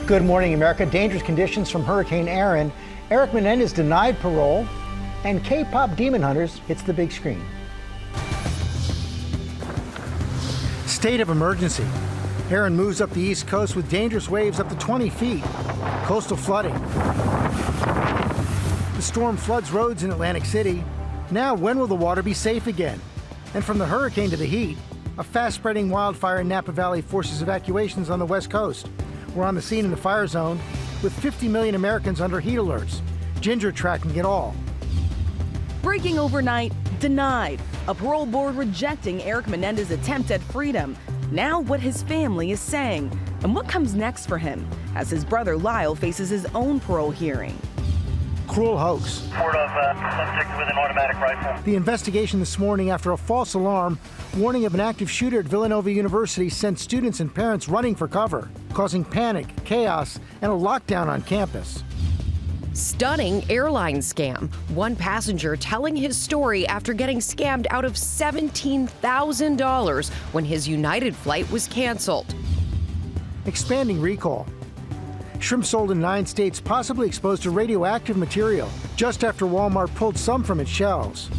Good morning, America. Dangerous conditions from Hurricane Erin. Eric Menendez denied parole, and K-pop Demon Hunters hits the big screen. State of emergency. Erin moves up the East Coast with dangerous waves up to 20 feet. Coastal flooding. The storm floods roads in Atlantic City. Now, when will the water be safe again? And from the hurricane to the heat, a fast-spreading wildfire in Napa Valley forces evacuations on the West Coast. We're on the scene in the fire zone with 50 million Americans under heat alerts. Ginger tracking it all. Breaking overnight, denied. A parole board rejecting Eric Menendez's attempt at freedom. Now what his family is saying, and what comes next for him as his brother Lyle faces his own parole hearing. Cruel hoax. Report of subject with an automatic rifle. The investigation this morning after a false alarm warning of an active shooter at Villanova University sent students and parents running for cover, causing panic, chaos, and a lockdown on campus. Stunning airline scam. One passenger telling his story after getting scammed out of $17,000 when his United flight was canceled. Expanding recall. Shrimp sold in 9 states possibly exposed to radioactive material just after Walmart pulled some from its shelves.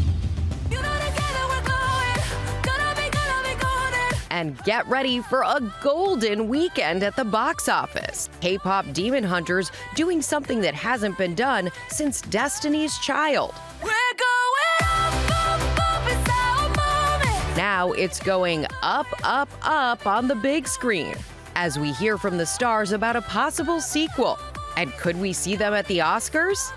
And get ready for a golden weekend at the box office. K-pop Demon Hunters doing something that hasn't been done since Destiny's Child. Now it's going up, up, up on the big screen as we hear from the stars about a possible sequel. And could we see them at the Oscars?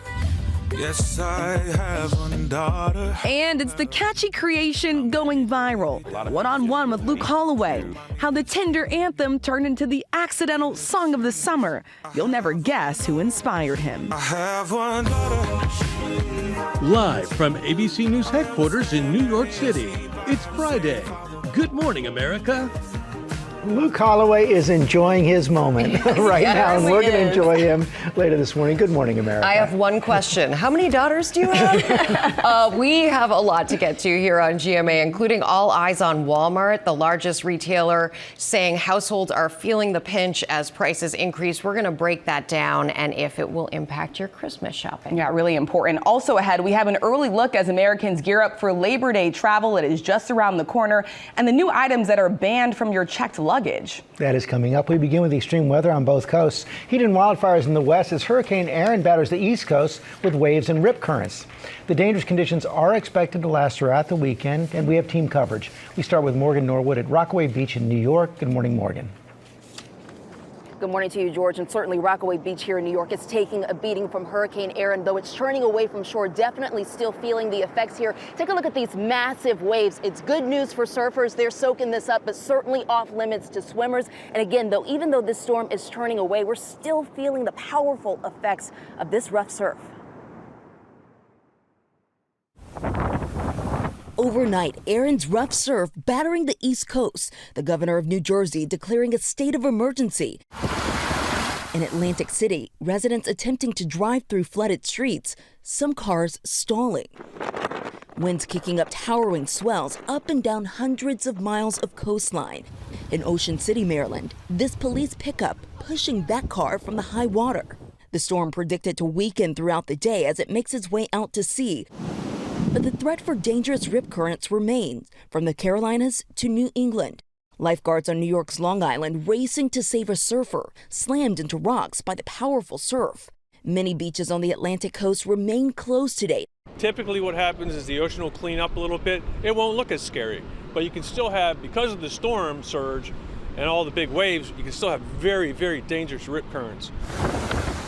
Yes, I have one daughter. And it's the catchy creation going viral. One-on-one with Luke Holloway. How the Tinder anthem turned into the accidental song of the summer. You'll never guess who inspired him. I have one daughter. Live from ABC News headquarters in New York City, it's Friday. Good morning, America. Luke Holloway is enjoying his moment right now, and we're going to enjoy him later this morning. Good morning, America. I have one question. How many daughters do you have? We have a lot to get to here on GMA, including all eyes on Walmart, the largest retailer, saying households are feeling the pinch as prices increase. We're going to break that down and if it will impact your Christmas shopping. Yeah, really important. Also ahead, we have an early look as Americans gear up for Labor Day travel. It is just around the corner, and the new items that are banned from your checked luggage. That is coming up. We begin with the extreme weather on both coasts. Heat and wildfires in the west as Hurricane Erin batters the east coast with waves and rip currents. The dangerous conditions are expected to last throughout the weekend, and we have team coverage. We start with Morgan Norwood at Rockaway Beach in New York. Good morning, Morgan. Good morning to you, George. And certainly Rockaway Beach here in New York is taking a beating from Hurricane Erin, though it's turning away from shore. Definitely still feeling the effects here. Take a look at these massive waves. It's good news for surfers. They're soaking this up, but certainly off limits to swimmers. And again, though, even though this storm is turning away, we're still feeling the powerful effects of this rough surf. Overnight, Erin's rough surf battering the East Coast, the governor of New Jersey declaring a state of emergency. In Atlantic City, residents attempting to drive through flooded streets, some cars stalling. Winds kicking up towering swells up and down hundreds of miles of coastline. In Ocean City, Maryland, this police pickup pushing that car from the high water. The storm predicted to weaken throughout the day as it makes its way out to sea. But the threat for dangerous rip currents remains, from the Carolinas to New England. Lifeguards on New York's Long Island racing to save a surfer, slammed into rocks by the powerful surf. Many beaches on the Atlantic coast remain closed today. Typically what happens is the ocean will clean up a little bit. It won't look as scary, but you can still have, because of the storm surge and all the big waves, you can still have very, very dangerous rip currents.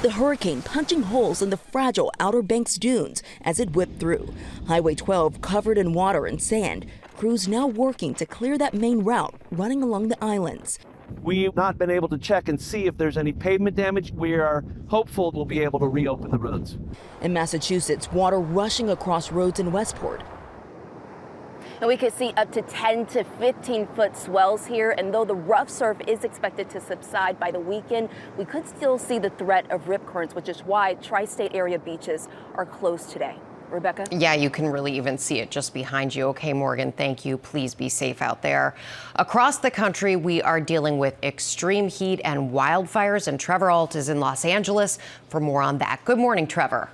The hurricane punching holes in the fragile Outer Banks dunes as it whipped through. Highway 12 covered in water and sand. Crews now working to clear that main route running along the islands. We've not been able to check and see if there's any pavement damage. We are hopeful we'll be able to reopen the roads. In Massachusetts, water rushing across roads in Westport. And we could see up to 10 to 15 foot swells here. And though the rough surf is expected to subside by the weekend, we could still see the threat of rip currents, which is why tri-state area beaches are closed today. Rebecca? Yeah, you can really even see it just behind you. Okay, Morgan, thank you. Please be safe out there. Across the country, we are dealing with extreme heat and wildfires, and Trevor Ault is in Los Angeles for more on that. Good morning, Trevor.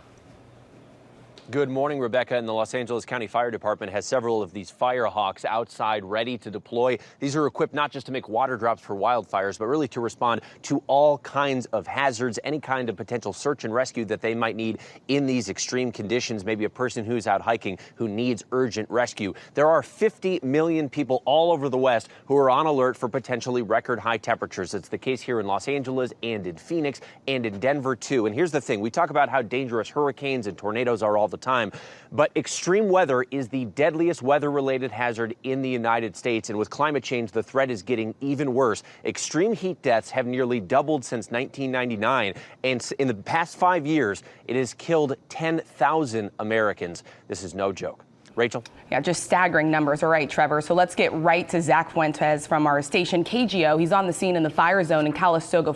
Good morning, Rebecca. And the Los Angeles County Fire Department has several of these fire hawks outside ready to deploy. These are equipped not just to make water drops for wildfires, but really to respond to all kinds of hazards, any kind of potential search and rescue that they might need in these extreme conditions. Maybe a person who's out hiking who needs urgent rescue. There are 50 million people all over the West who are on alert for potentially record high temperatures. It's the case here in Los Angeles and in Phoenix and in Denver, too. And here's the thing. We talk about how dangerous hurricanes and tornadoes are all the time, but extreme weather is the deadliest weather-related hazard in the United States, and with climate change, the threat is getting even worse. Extreme heat deaths have nearly doubled since 1999, and in the past 5 years, it has killed 10,000 Americans. This is no joke. Rachel? Yeah, just staggering numbers. All right, Trevor. So let's get right to Zach Fuentes from our station KGO. He's on the scene in the fire zone in Calistoga,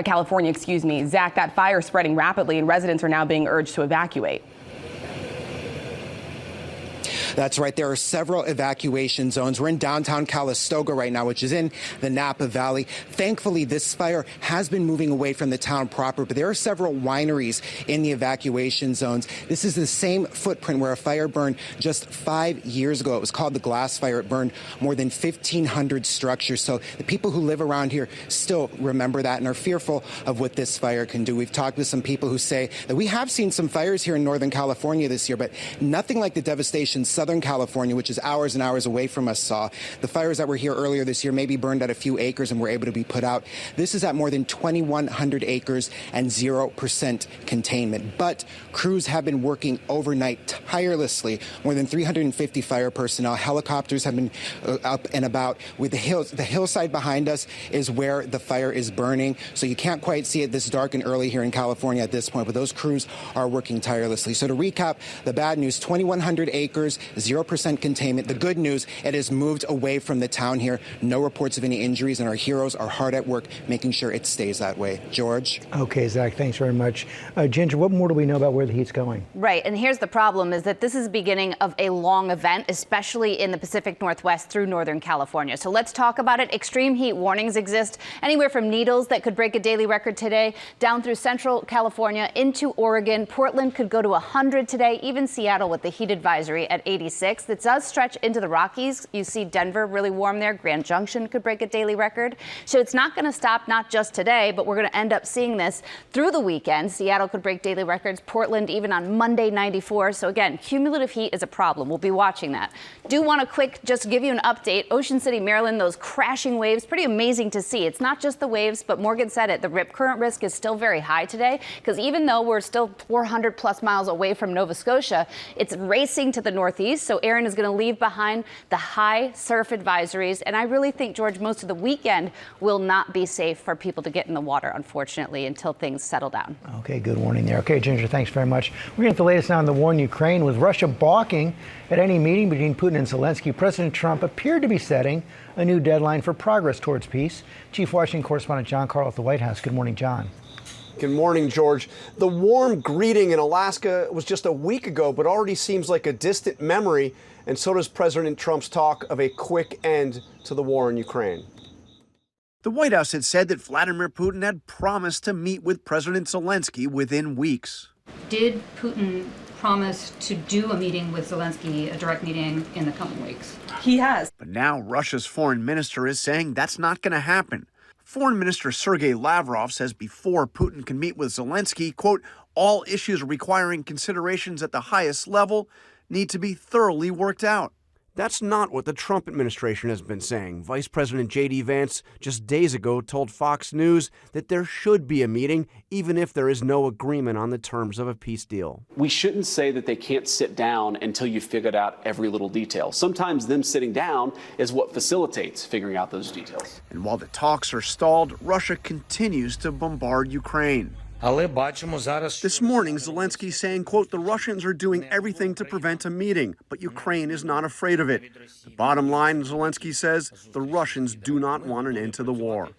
California, excuse me. Zach, that fire is spreading rapidly and residents are now being urged to evacuate. That's right. There are several evacuation zones. We're in downtown Calistoga right now, which is in the Napa Valley. Thankfully, this fire has been moving away from the town proper, but there are several wineries in the evacuation zones. This is the same footprint where a fire burned just 5 years ago. It was called the Glass Fire. It burned more than 1,500 structures. So the people who live around here still remember that and are fearful of what this fire can do. We've talked with some people who say that we have seen some fires here in Northern California this year, but nothing like the devastation Southern California, which is hours and hours away from us, saw. The fires that were here earlier this year maybe burned at a few acres and were able to be put out. This is at more than 2,100 acres and 0% containment. But crews have been working overnight tirelessly. More than 350 fire personnel. Helicopters have been up and about. With the hillside behind us is where the fire is burning. So you can't quite see it this dark and early here in California at this point, but those crews are working tirelessly. So to recap, the bad news, 2,100 acres, 0% containment. The good news, it has moved away from the town here. No reports of any injuries, and our heroes are hard at work making sure it stays that way. George? Okay, Zach, thanks very much. Ginger, what more do we know about where the heat's going? Right, and here's the problem is that this is the beginning of a long event, especially in the Pacific Northwest through Northern California. So let's talk about it. Extreme heat warnings exist anywhere from Needles that could break a daily record today down through Central California into Oregon. Portland could go to 100 today, even Seattle with the heat advisory at 86. That does stretch into the Rockies. You see Denver really warm there. Grand Junction could break a daily record. So it's not going to stop, not just today, but we're going to end up seeing this through the weekend. Seattle could break daily records. Portland even on Monday, 94. So again, cumulative heat is a problem. We'll be watching that. Do want to just give you an update. Ocean City, Maryland, those crashing waves, pretty amazing to see. It's not just the waves, but Morgan said it. The rip current risk is still very high today because even though we're still 400 plus miles away from Nova Scotia, it's racing to the northeast. So Erin is going to leave behind the high surf advisories. And I really think, George, most of the weekend will not be safe for people to get in the water, unfortunately, until things settle down. Okay, good warning there. Okay, Ginger, thanks very much. We're going to get the latest now on the war in Ukraine. With Russia balking at any meeting between Putin and Zelensky, President Trump appeared to be setting a new deadline for progress towards peace. Chief Washington correspondent John Carl at the White House. Good morning, John. Good morning, George. The warm greeting in Alaska was just a week ago, but already seems like a distant memory. And so does President Trump's talk of a quick end to the war in Ukraine. The White House had said that Vladimir Putin had promised to meet with President Zelensky within weeks. Did Putin promise to do a meeting with Zelensky, a direct meeting, in the coming weeks? He has. But now Russia's foreign minister is saying that's not going to happen. Foreign Minister Sergei Lavrov says before Putin can meet with Zelensky, quote, all issues requiring considerations at the highest level need to be thoroughly worked out. That's not what the Trump administration has been saying. Vice President J.D. Vance just days ago told Fox News that there should be a meeting, even if there is no agreement on the terms of a peace deal. We shouldn't say that they can't sit down until you've figured out every little detail. Sometimes them sitting down is what facilitates figuring out those details. And while the talks are stalled, Russia continues to bombard Ukraine. This morning, Zelensky saying, quote, the Russians are doing everything to prevent a meeting, but Ukraine is not afraid of it. The bottom line, Zelensky says, the Russians do not want an end to the war.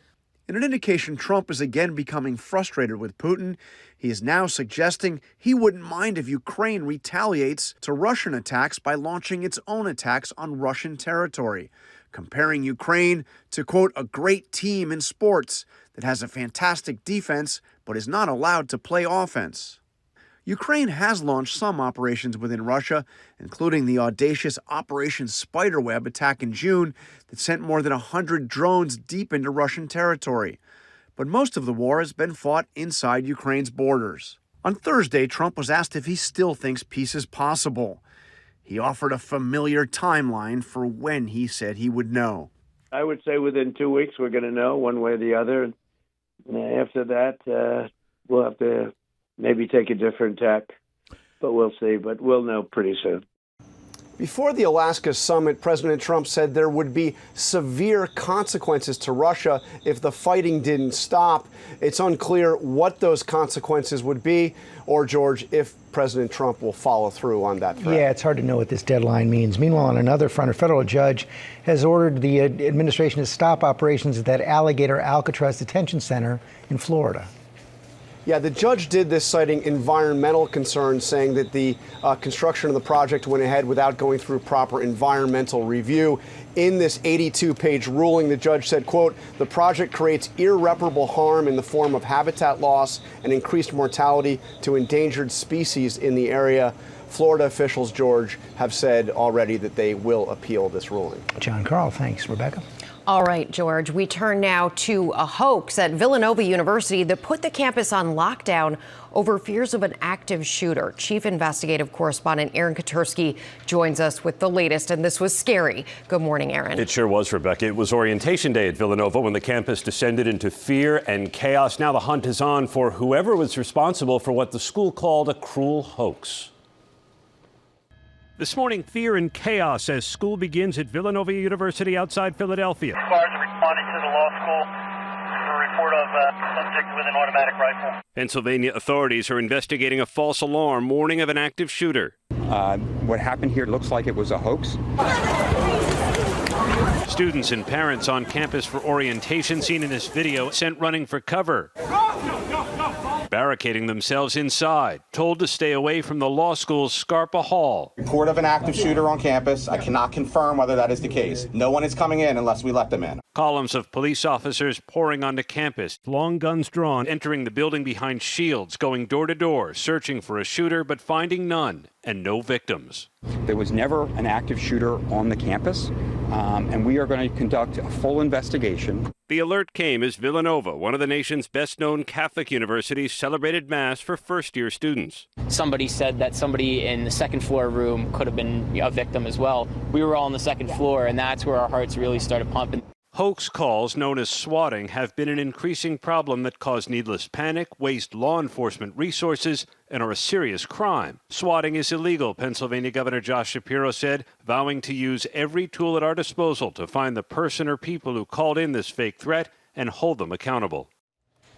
In an indication Trump is again becoming frustrated with Putin, he is now suggesting he wouldn't mind if Ukraine retaliates to Russian attacks by launching its own attacks on Russian territory, comparing Ukraine to, quote, a great team in sports that has a fantastic defense but is not allowed to play offense. Ukraine has launched some operations within Russia, including the audacious Operation Spiderweb attack in June that sent more than 100 drones deep into Russian territory. But most of the war has been fought inside Ukraine's borders. On Thursday, Trump was asked if he still thinks peace is possible. He offered a familiar timeline for when he said he would know. I would say within 2 weeks we're going to know one way or the other. And after that, we'll have to maybe take a different tack, but we'll see. But we'll know pretty soon. Before the Alaska summit, President Trump said there would be severe consequences to Russia if the fighting didn't stop. It's unclear what those consequences would be, or, George, if President Trump will follow through on that threat. Yeah, it's hard to know what this deadline means. Meanwhile, on another front, a federal judge has ordered the administration to stop operations at that Alligator Alcatraz detention center in Florida. Yeah, the judge did this citing environmental concerns, saying that the construction of the project went ahead without going through proper environmental review. In this 82-page ruling, the judge said, quote, the project creates irreparable harm in the form of habitat loss and increased mortality to endangered species in the area. Florida officials, George, have said already that they will appeal this ruling. John Carl, thanks. Rebecca? All right, George, we turn now to a hoax at Villanova University that put the campus on lockdown over fears of an active shooter. Chief investigative correspondent Erin joins us with the latest, and this was scary. Good morning, Erin. It sure was, Rebecca. It was orientation day at Villanova when the campus descended into fear and chaos. Now the hunt is on for whoever was responsible for what the school called a cruel hoax. This morning, fear and chaos as school begins at Villanova University outside Philadelphia. Cars are responding to the law school for a report of subject with an automatic rifle. Pennsylvania authorities are investigating a false alarm warning of an active shooter. What happened here looks like it was a hoax. Students and parents on campus for orientation seen in this video sent running for cover. Barricading themselves inside, told to stay away from the law school's Scarpa Hall. Report of an active shooter on campus. I cannot confirm whether that is the case. No one is coming in unless we let them in. Columns of police officers pouring onto campus, long guns drawn, entering the building behind shields, going door to door, searching for a shooter, but finding none and no victims. There was never an active shooter on the campus, and we are going to conduct a full investigation. The alert came as Villanova, one of the nation's best-known Catholic universities, celebrated Mass for first-year students. Somebody said that somebody in the second floor room could have been a victim as well. We were all on the second floor, and that's where our hearts really started pumping. Hoax calls, known as swatting, have been an increasing problem that cause needless panic, waste law enforcement resources, and are a serious crime. Swatting is illegal, Pennsylvania Governor Josh Shapiro said, vowing to use every tool at our disposal to find the person or people who called in this fake threat and hold them accountable.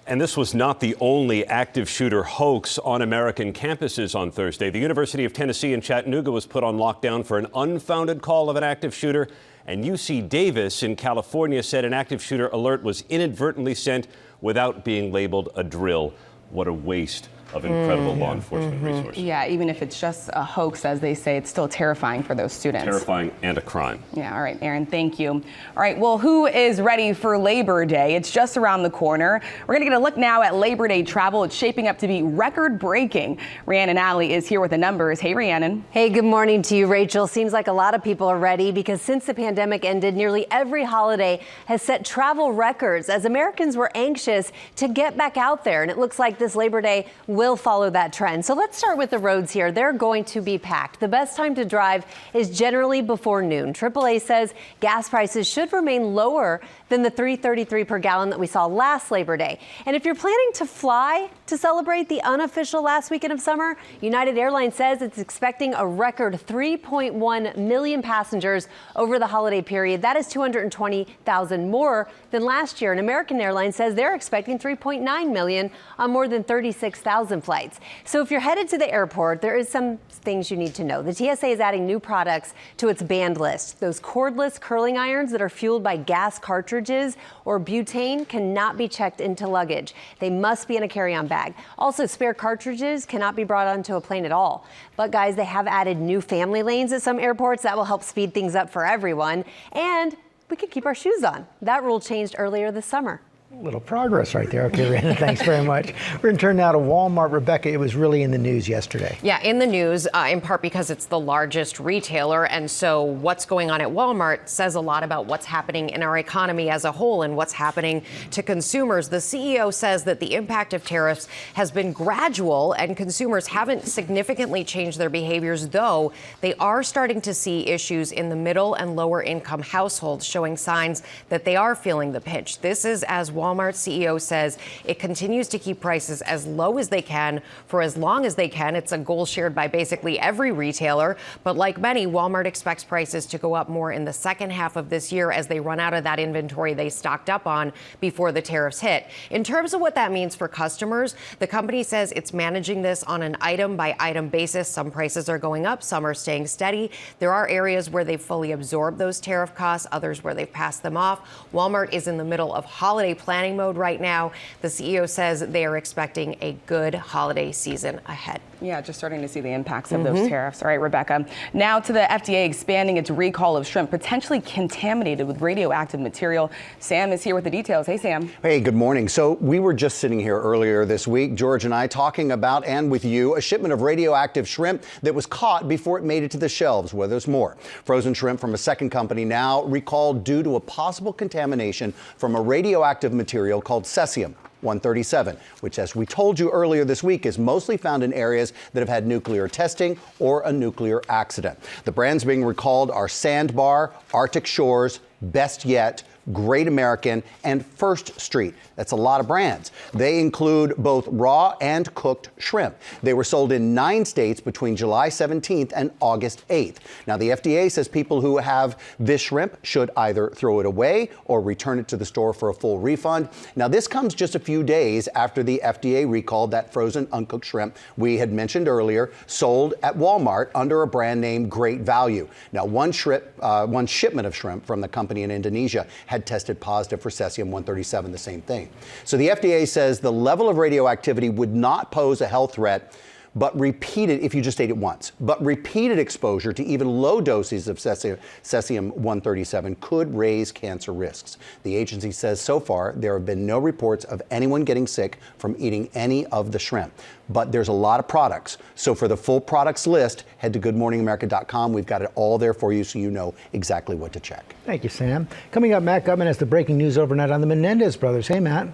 And this was not the only active shooter hoax on American campuses on Thursday. The University of Tennessee in Chattanooga was put on lockdown for an unfounded call of an active shooter. And UC Davis in California said an active shooter alert was inadvertently sent without being labeled a drill. What a waste of incredible law enforcement resources. Yeah, even if it's just a hoax, as they say, it's still terrifying for those students. Terrifying and a crime. Yeah, all right, Erin, thank you. All right, well, who is ready for Labor Day? It's just around the corner. We're going to get a look now at Labor Day travel. It's shaping up to be record-breaking. Rhiannon Alley is here with the numbers. Hey, Rhiannon. Hey, good morning to you, Rachel. Seems like a lot of people are ready because since the pandemic ended, nearly every holiday has set travel records as Americans were anxious to get back out there. And it looks like this Labor Day will follow that trend. So let's start with the roads here. They're going to be packed. The best time to drive is generally before noon. AAA says gas prices should remain lower than the $3.33 per gallon that we saw last Labor Day. And if you're planning to fly to celebrate the unofficial last weekend of summer, United Airlines says it's expecting a record 3.1 million passengers over the holiday period. That is 220,000 more than last year. And American Airlines says they're expecting 3.9 million on more than 36,000 flights. So if you're headed to the airport, there is some things you need to know. The TSA is adding new products to its banned list. Those cordless curling irons that are fueled by gas cartridges cartridges or butane cannot be checked into luggage. They must be in a carry-on bag. Also, spare cartridges cannot be brought onto a plane at all. But guys, they have added new family lanes at some airports that will help speed things up for everyone. And we can keep our shoes on. That rule changed earlier this summer. Little progress right there. Okay, Randa, thanks very much. We're going to turn now to Walmart. Rebecca, it was really in the news yesterday. Yeah, in the news, in part because it's the largest retailer. And so what's going on at Walmart says a lot about what's happening in our economy as a whole and what's happening to consumers. The CEO says that the impact of tariffs has been gradual and consumers haven't significantly changed their behaviors, though they are starting to see issues in the middle and lower income households, showing signs that they are feeling the pinch. This is as Walmart's CEO says it continues to keep prices as low as they can for as long as they can. It's a goal shared by basically every retailer. But like many, Walmart expects prices to go up more in the second half of this year as they run out of that inventory they stocked up on before the tariffs hit. In terms of what that means for customers, the company says it's managing this on an item by item basis. Some prices are going up, some are staying steady. There are areas where they've fully absorbed those tariff costs, others where they've passed them off. Walmart is in the middle of holiday planning mode right now. The CEO says they are expecting a good holiday season ahead. Yeah, just starting to see the impacts of those tariffs. All right, Rebecca. Now to the FDA expanding its recall of shrimp potentially contaminated with radioactive material. Sam is here with the details. Hey, Sam. Hey, good morning. So we were just sitting here earlier this week, George and I, talking about, and with you, a shipment of radioactive shrimp that was caught before it made it to the shelves. Well, there's more. Frozen shrimp from a second company now recalled due to a possible contamination from a radioactive material called cesium-137, which, as we told you earlier this week, is mostly found in areas that have had nuclear testing or a nuclear accident. The brands being recalled are Sandbar, Arctic Shores, Best Yet, Great American, and First Street. That's a lot of brands. They include both raw and cooked shrimp. They were sold in 9 states between July 17th and August 8th. Now, the FDA says people who have this shrimp should either throw it away or return it to the store for a full refund. Now, this comes just a few days after the FDA recalled that frozen uncooked shrimp we had mentioned earlier, sold at Walmart under a brand name Great Value. Now, one shipment of shrimp from the company in Indonesia had tested positive for cesium-137, the same thing. So the FDA says the level of radioactivity would not pose a health threat, but if you just ate it once, but repeated exposure to even low doses of cesium-137 could raise cancer risks. The agency says so far there have been no reports of anyone getting sick from eating any of the shrimp. But there's a lot of products. So for the full products list, head to goodmorningamerica.com. We've got it all there for you so you know exactly what to check. Thank you, Sam. Coming up, Matt Gutman has the breaking news overnight on the Menendez brothers. Hey, Matt.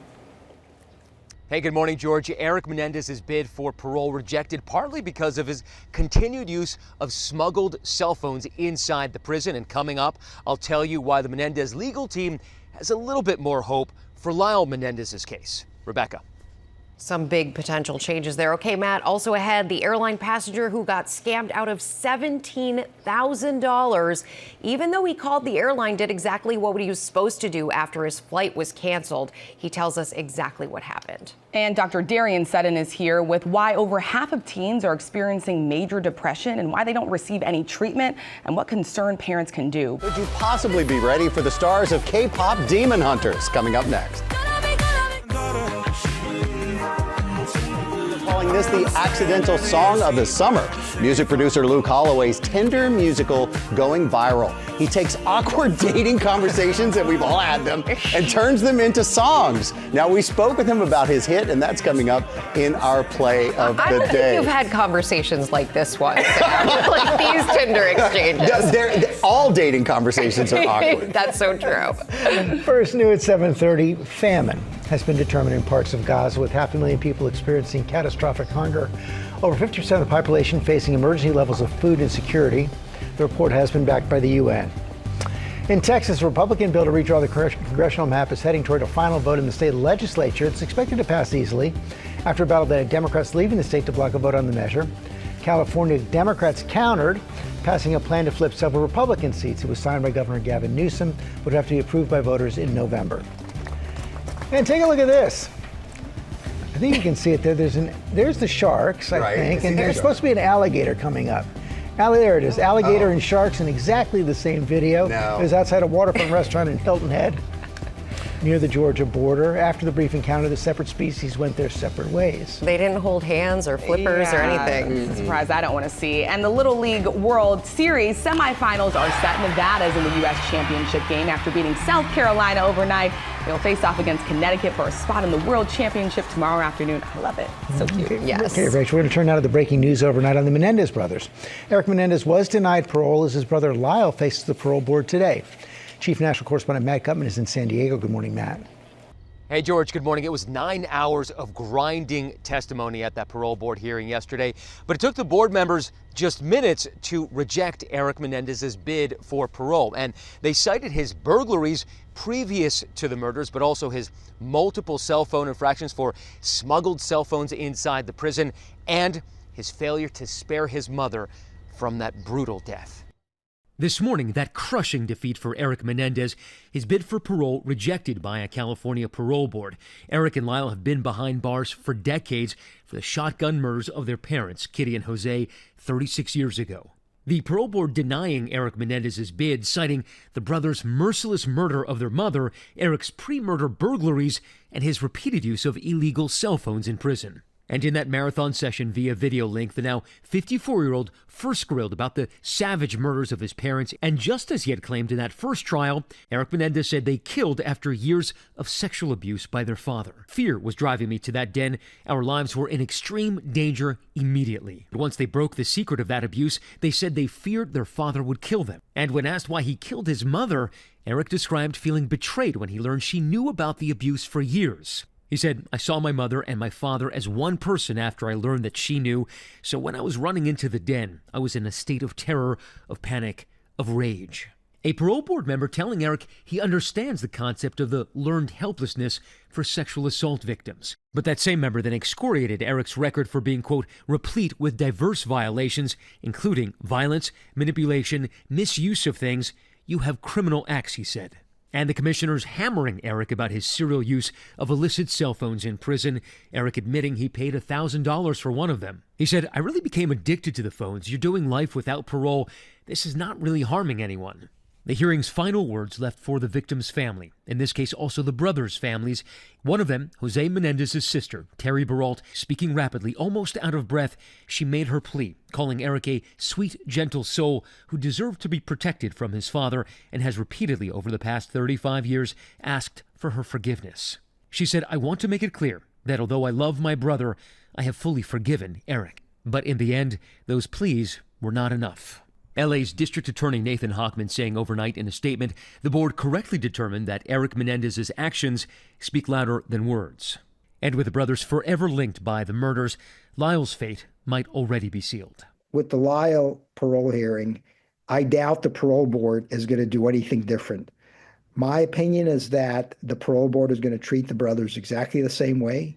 Hey, good morning, George. Eric Menendez's bid for parole rejected partly because of his continued use of smuggled cell phones inside the prison. And coming up, I'll tell you why the Menendez legal team has a little bit more hope for Lyle Menendez's case. Rebecca. Some big potential changes there. Okay, Matt, also ahead, the airline passenger who got scammed out of $17,000, even though he called the airline, did exactly what he was supposed to do after his flight was canceled. He tells us exactly what happened. And Dr. Darian Sutton is here with why over half of teens are experiencing major depression and why they don't receive any treatment and what concerned parents can do. Could you possibly be ready for the stars of K-pop Demon Hunters? Coming up next. Calling this the accidental song of the summer. Music producer Luke Holloway's tender musical going viral. He takes awkward dating conversations, and we've all had them, and turns them into songs. Now, we spoke with him about his hit, and that's coming up in our play of the day. I don't think you've had conversations like this one, Sam. Like these Tinder exchanges. All dating conversations are awkward. That's so true. First new at 7:30, famine has been determined in parts of Gaza, with 500,000 people experiencing catastrophic hunger. Over 50% of the population facing emergency levels of food insecurity. The report has been backed by the UN. In Texas, a Republican bill to redraw the congressional map is heading toward a final vote in the state legislature. It's expected to pass easily after a battle that had Democrats leaving the state to block a vote on the measure. California Democrats countered, passing a plan to flip several Republican seats. It was signed by Governor Gavin Newsom, would have to be approved by voters in November. And take a look at this. I think you can see it there. There's the sharks, I think, and there's supposed to be an alligator coming up. There it is, alligator and sharks in exactly the same video. No. It was outside a waterfront restaurant in Hilton Head. near the Georgia border. After the brief encounter, the separate species went their separate ways. They didn't hold hands or flippers or anything. It's a surprise I don't want to see. And the Little League World Series semifinals are set. Nevada's in the U.S. Championship game after beating South Carolina overnight. They'll face off against Connecticut for a spot in the World Championship tomorrow afternoon. I love it. So cute. Yes. Okay, Rachel, we're going to turn now to the breaking news overnight on the Menendez brothers. Eric Menendez was denied parole as his brother Lyle faces the parole board today. Chief National Correspondent Matt Gutman is in San Diego. Good morning, Matt. Hey, George, good morning. It was 9 hours of grinding testimony at that parole board hearing yesterday, but it took the board members just minutes to reject Eric Menendez's bid for parole. And they cited his burglaries previous to the murders, but also his multiple cell phone infractions for smuggled cell phones inside the prison and his failure to spare his mother from that brutal death. This morning, that crushing defeat for Eric Menendez, his bid for parole rejected by a California parole board. Eric and Lyle have been behind bars for decades for the shotgun murders of their parents, Kitty and Jose, 36 years ago. The parole board denying Eric Menendez's bid, citing the brothers' merciless murder of their mother, Eric's pre-murder burglaries, and his repeated use of illegal cell phones in prison. And in that marathon session via video link, the now 54-year-old first grilled about the savage murders of his parents. And just as he had claimed in that first trial, Eric Menendez said they killed after years of sexual abuse by their father. Fear was driving me to that den. Our lives were in extreme danger immediately. Once they broke the secret of that abuse, they said they feared their father would kill them. And when asked why he killed his mother, Eric described feeling betrayed when he learned she knew about the abuse for years. He said, I saw my mother and my father as one person after I learned that she knew. So when I was running into the den, I was in a state of terror, of panic, of rage. A parole board member telling Eric he understands the concept of the learned helplessness for sexual assault victims. But that same member then excoriated Eric's record for being, quote, replete with diverse violations, including violence, manipulation, misuse of things. You have criminal acts, he said. And the commissioners hammering Eric about his serial use of illicit cell phones in prison, Eric admitting he paid $1,000 for one of them. He said, I really became addicted to the phones. You're doing life without parole. This is not really harming anyone. The hearing's final words left for the victim's family, in this case also the brothers' families. One of them, Jose Menendez's sister, Terry Baralt, speaking rapidly, almost out of breath, she made her plea, calling Eric a sweet, gentle soul who deserved to be protected from his father and has repeatedly over the past 35 years asked for her forgiveness. She said, I want to make it clear that although I love my brother, I have fully forgiven Eric. But in the end, those pleas were not enough. LA's District Attorney Nathan Hochman saying overnight in a statement, the board correctly determined that Eric Menendez's actions speak louder than words. And with the brothers forever linked by the murders, Lyle's fate might already be sealed. With the Lyle parole hearing, I doubt the parole board is going to do anything different. My opinion is that the parole board is going to treat the brothers exactly the same way.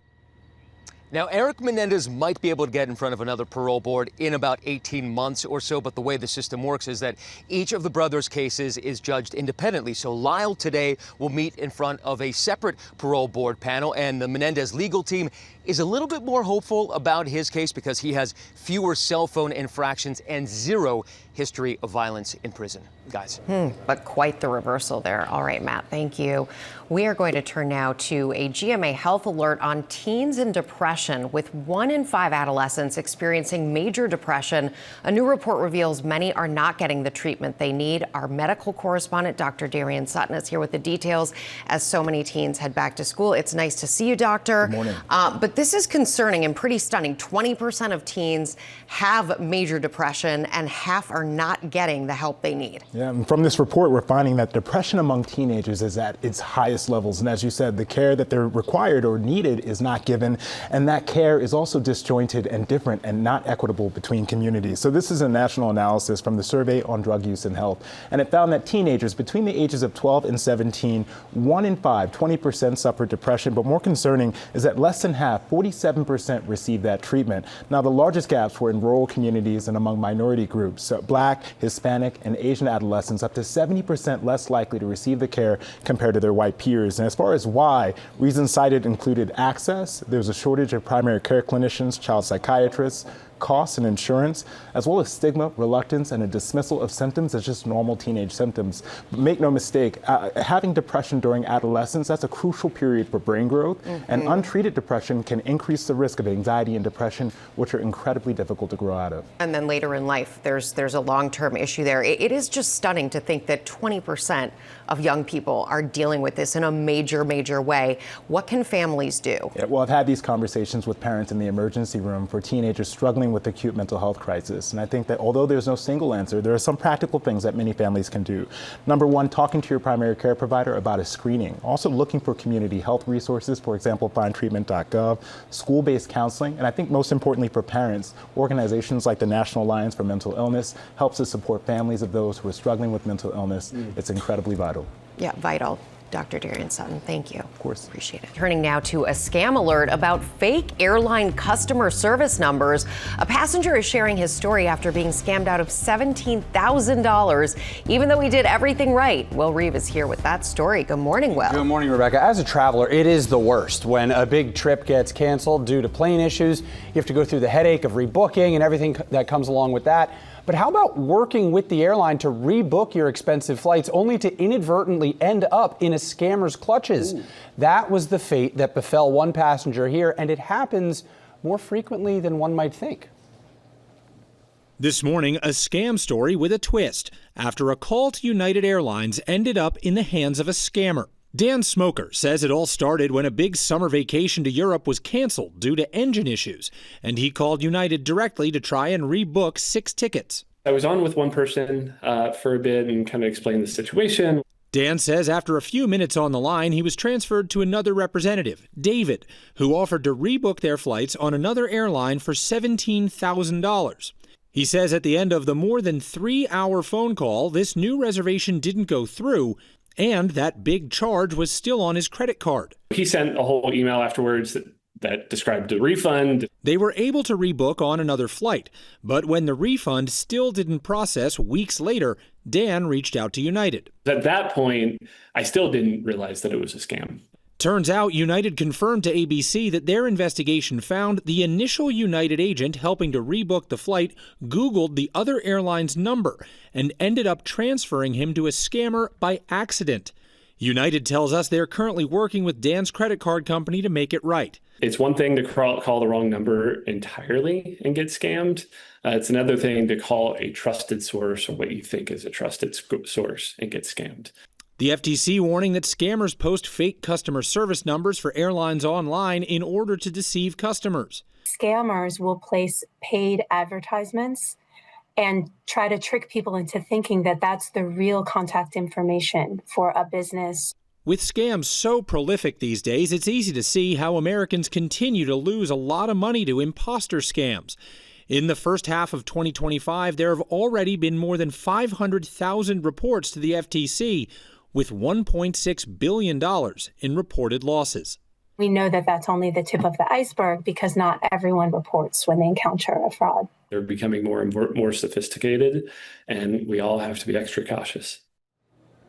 Now, Eric Menendez might be able to get in front of another parole board in about 18 months or so, but the way the system works is that each of the brothers' cases is judged independently. So Lyle today will meet in front of a separate parole board panel, and the Menendez legal team is a little bit more hopeful about his case because he has fewer cell phone infractions and zero history of violence in prison. Guys. But quite the reversal there. All right, Matt, thank you. We are going to turn now to a GMA health alert on teens and depression, with 1 in 5 adolescents experiencing major depression. A new report reveals many are not getting the treatment they need. Our medical correspondent, Dr. Darian Sutton, is here with the details as so many teens head back to school. It's nice to see you, Doctor. Good morning. But this is concerning and pretty stunning. 20% of teens have major depression and half are not getting the help they need. Yeah, and from this report, we're finding that depression among teenagers is at its highest levels. And as you said, the care that they're required or needed is not given. And that care is also disjointed and different and not equitable between communities. So this is a national analysis from the Survey on Drug Use and Health. And it found that teenagers between the ages of 12 and 17, 1 in 5, 20% suffered depression. But more concerning is that less than half, 47% received that treatment. Now, the largest gaps were in rural communities and among minority groups. So Black, Hispanic, and Asian adolescents up to 70% less likely to receive the care compared to their white peers. And as far as why, reasons cited included access. There's a shortage of primary care clinicians, child psychiatrists, costs and insurance, as well as stigma, reluctance, and a dismissal of symptoms as just normal teenage symptoms. But make no mistake, having depression during adolescence, that's a crucial period for brain growth, and untreated depression can increase the risk of anxiety and depression, which are incredibly difficult to grow out of. And then later in life, there's a long-term issue there. It is just stunning to think that 20% of young people are dealing with this in a major, major way. What can families do? Yeah, well, I've had these conversations with parents in the emergency room for teenagers struggling with acute mental health crisis. And I think that although there's no single answer, there are some practical things that many families can do. Number one, talking to your primary care provider about a screening. Also looking for community health resources, for example, findtreatment.gov, school-based counseling, and I think most importantly for parents, organizations like the National Alliance for Mental Illness helps to support families of those who are struggling with mental illness. It's incredibly vital. Yeah, vital. Dr. Darian Sutton, thank you. Of course. Appreciate it. Turning now to a scam alert about fake airline customer service numbers. A passenger is sharing his story after being scammed out of $17,000, even though he did everything right. Will Reeve is here with that story. Good morning, Will. Good morning, Rebecca. As a traveler, it is the worst when a big trip gets canceled due to plane issues. You have to go through the headache of rebooking and everything that comes along with that. But how about working with the airline to rebook your expensive flights only to inadvertently end up in a scammer's clutches? Ooh. That was the fate that befell one passenger here, and it happens more frequently than one might think. This morning, a scam story with a twist after a call to United Airlines ended up in the hands of a scammer. Dan Smoker says it all started when a big summer vacation to Europe was canceled due to engine issues, and he called United directly to try and rebook 6 tickets. I was on with one person for a bit and kind of explained the situation. Dan says after a few minutes on the line, he was transferred to another representative, David, who offered to rebook their flights on another airline for $17,000. He says at the end of the more than 3-hour phone call, this new reservation didn't go through, and that big charge was still on his credit card. He sent a whole email afterwards that described the refund. They were able to rebook on another flight, but when the refund still didn't process weeks later, Dan reached out to United. At that point, I still didn't realize that it was a scam. Turns out United confirmed to ABC that their investigation found the initial United agent helping to rebook the flight Googled the other airline's number and ended up transferring him to a scammer by accident. United tells us they're currently working with Dan's credit card company to make it right. It's one thing to call the wrong number entirely and get scammed. It's another thing to call a trusted source or what you think is a trusted source and get scammed. The FTC warning that scammers post fake customer service numbers for airlines online in order to deceive customers. Scammers will place paid advertisements and try to trick people into thinking that that's the real contact information for a business. With scams so prolific these days, it's easy to see how Americans continue to lose a lot of money to imposter scams. In the first half of 2025, there have already been more than 500,000 reports to the FTC, with $1.6 billion in reported losses. We know that that's only the tip of the iceberg because not everyone reports when they encounter a fraud. They're becoming more and more sophisticated, and we all have to be extra cautious.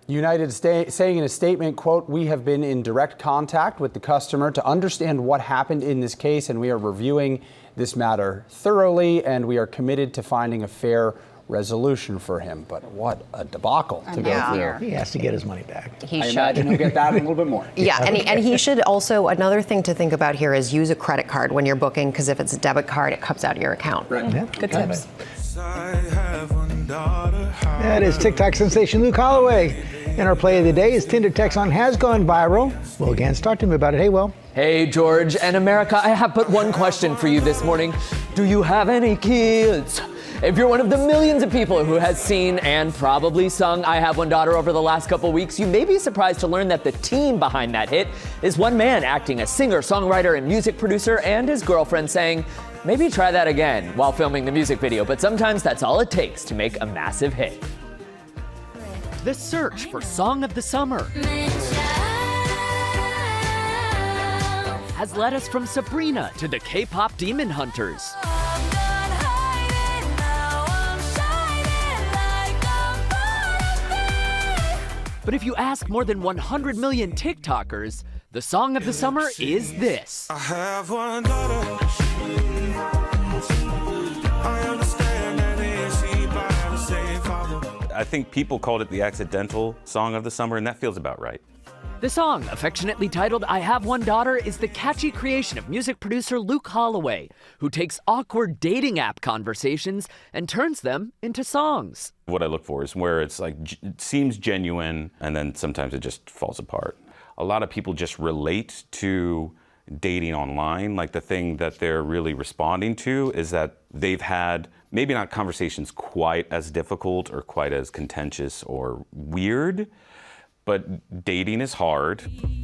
United saying in a statement, quote, "We have been in direct contact with the customer to understand what happened in this case, and we are reviewing this matter thoroughly, and we are committed to finding a fair resolution for him." But what a debacle to go through. He has to get his money back. I imagine he'll get that and a little bit more. Yeah, and he should also, another thing to think about here is use a credit card when you're booking, because if it's a debit card, it comes out of your account. Right. Yeah, good tips. That is TikTok sensation Luke Holloway. And our play of the day is Tinder text on has gone viral. Will Gans, talk to me about it. Hey, Will. Hey, George and America. I have but one question for you this morning. Do you have any kids? If you're one of the millions of people who has seen and probably sung I Have One Daughter over the last couple weeks, you may be surprised to learn that the team behind that hit is one man acting as singer, songwriter, and music producer, and his girlfriend saying, maybe try that again while filming the music video. But sometimes that's all it takes to make a massive hit. The search for Song of the Summer has led us from Sabrina to the K-pop Demon Hunters. But if you ask more than 100 million TikTokers, the Song of the Summer is this. I have one daughter. I think people called it the accidental song of the summer, and that feels about right. The song, affectionately titled I Have One Daughter, is the catchy creation of music producer Luke Holloway, who takes awkward dating app conversations and turns them into songs. What I look for is where it's like, it seems genuine, and then sometimes it just falls apart. A lot of people just relate to dating online. Like, the thing that they're really responding to is that they've had maybe not conversations quite as difficult or quite as contentious or weird, but dating is hard.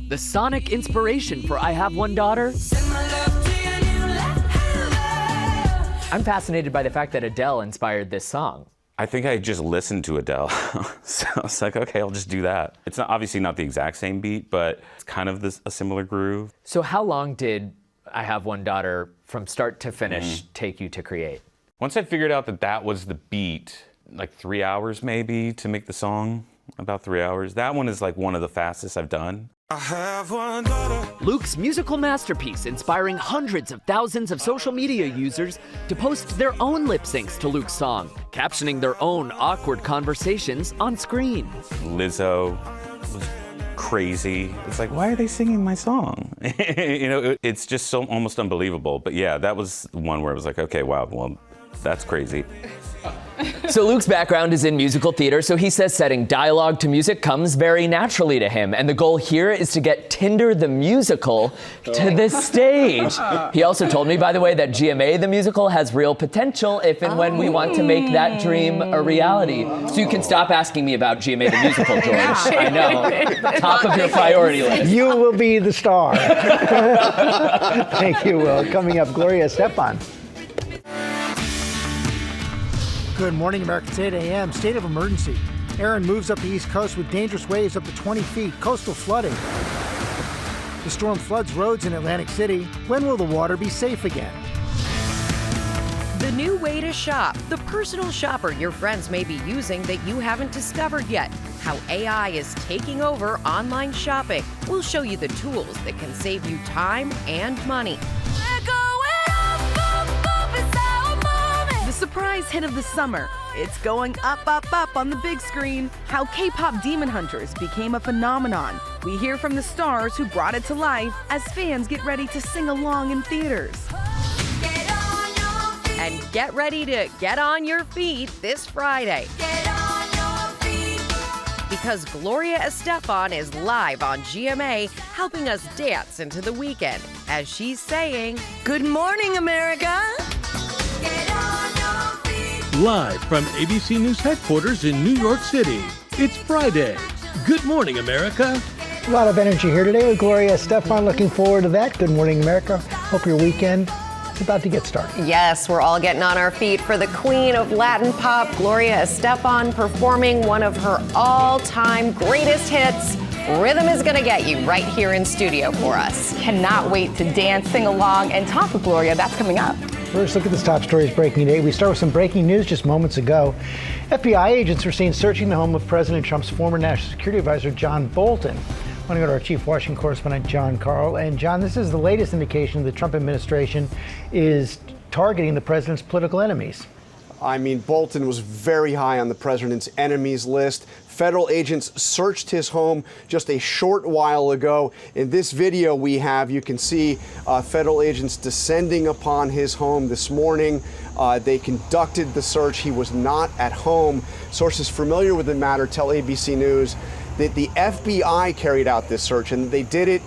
The sonic inspiration for I Have One Daughter? I'm fascinated by the fact that Adele inspired this song. I think I just listened to Adele. So I was like, okay, I'll just do that. It's obviously not the exact same beat, but it's kind of a similar groove. So how long did I Have One Daughter from start to finish take you to create? Once I figured out that that was the beat, like 3 hours maybe to make the song. About 3 hours. That one is like one of the fastest I've done. I have one daughter. Luke's musical masterpiece, inspiring hundreds of thousands of social media users to post their own lip syncs to Luke's song, captioning their own awkward conversations on screen. Lizzo was crazy. It's like, why are they singing my song? You know, it's just so almost unbelievable. But yeah, that was one where I was like, okay, wow, well, that's crazy. So Luke's background is in musical theater, so he says setting dialogue to music comes very naturally to him. And the goal here is to get Tinder the musical to the stage. He also told me, by the way, that GMA the musical has real potential if and when we want to make that dream a reality. So you can stop asking me about GMA the musical, George. I know. Top of your priority list. You will be the star. Thank you, Will. Coming up, Gloria Estefan. Good morning, America. It's 8 a.m. State of emergency. Erin moves up the East Coast with dangerous waves up to 20 feet. Coastal flooding. The storm floods roads in Atlantic City. When will the water be safe again? The new way to shop. The personal shopper your friends may be using that you haven't discovered yet. How AI is taking over online shopping. We'll show you the tools that can save you time and money. The surprise hit of the summer. It's going up, up, up on the big screen. How K-pop Demon Hunters became a phenomenon. We hear from the stars who brought it to life as fans get ready to sing along in theaters. And get ready to get on your feet this Friday. Because Gloria Estefan is live on GMA helping us dance into the weekend as she's saying, "Good morning, America." Live from ABC News headquarters in New York City, it's Friday. Good morning, America. A lot of energy here today with Gloria Estefan. Looking forward to that. Good morning, America. Hope your weekend is about to get started. Yes, we're all getting on our feet for the queen of Latin pop, Gloria Estefan, performing one of her all-time greatest hits. Rhythm is gonna get you right here in studio for us. Cannot wait to dance, sing along, and talk with Gloria. That's coming up. First, look at this top stories breaking today. We start with some breaking news just moments ago. FBI agents are seen searching the home of President Trump's former national security advisor, John Bolton. I want to go to our chief Washington correspondent, John Carl. And John, this is the latest indication the Trump administration is targeting the president's political enemies. I mean, Bolton was very high on the president's enemies list. Federal agents searched his home just a short while ago. In this video we have, you can see federal agents descending upon his home this morning. They conducted the search. He was not at home. Sources familiar with the matter tell ABC News that the FBI carried out this search, and they did it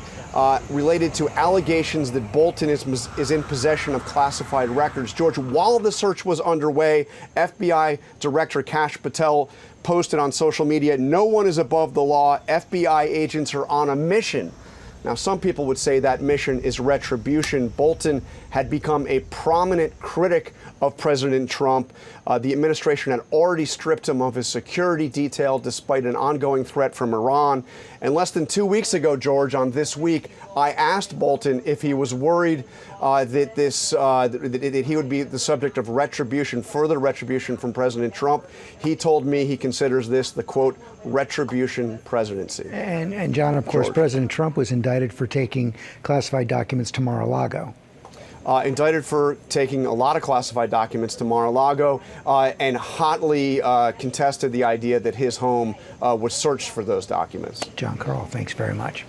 related to allegations that Bolton is in possession of classified records. George, while the search was underway, FBI Director Kash Patel posted on social media, "No one is above the law. FBI agents are on a mission." Now, some people would say that mission is retribution. Bolton had become a prominent critic of President Trump. The administration had already stripped him of his security detail despite an ongoing threat from Iran. And less than 2 weeks ago, George, on This Week, I asked Bolton if he was worried that he would be the subject of retribution, further retribution from President Trump. He told me he considers this the, quote, retribution presidency. And John, of course, President Trump was indicted for taking classified documents to Mar-a-Lago. indicted for taking a lot of classified documents to Mar-a-Lago, and hotly contested the idea that his home was searched for those documents. John Carl, thanks very much.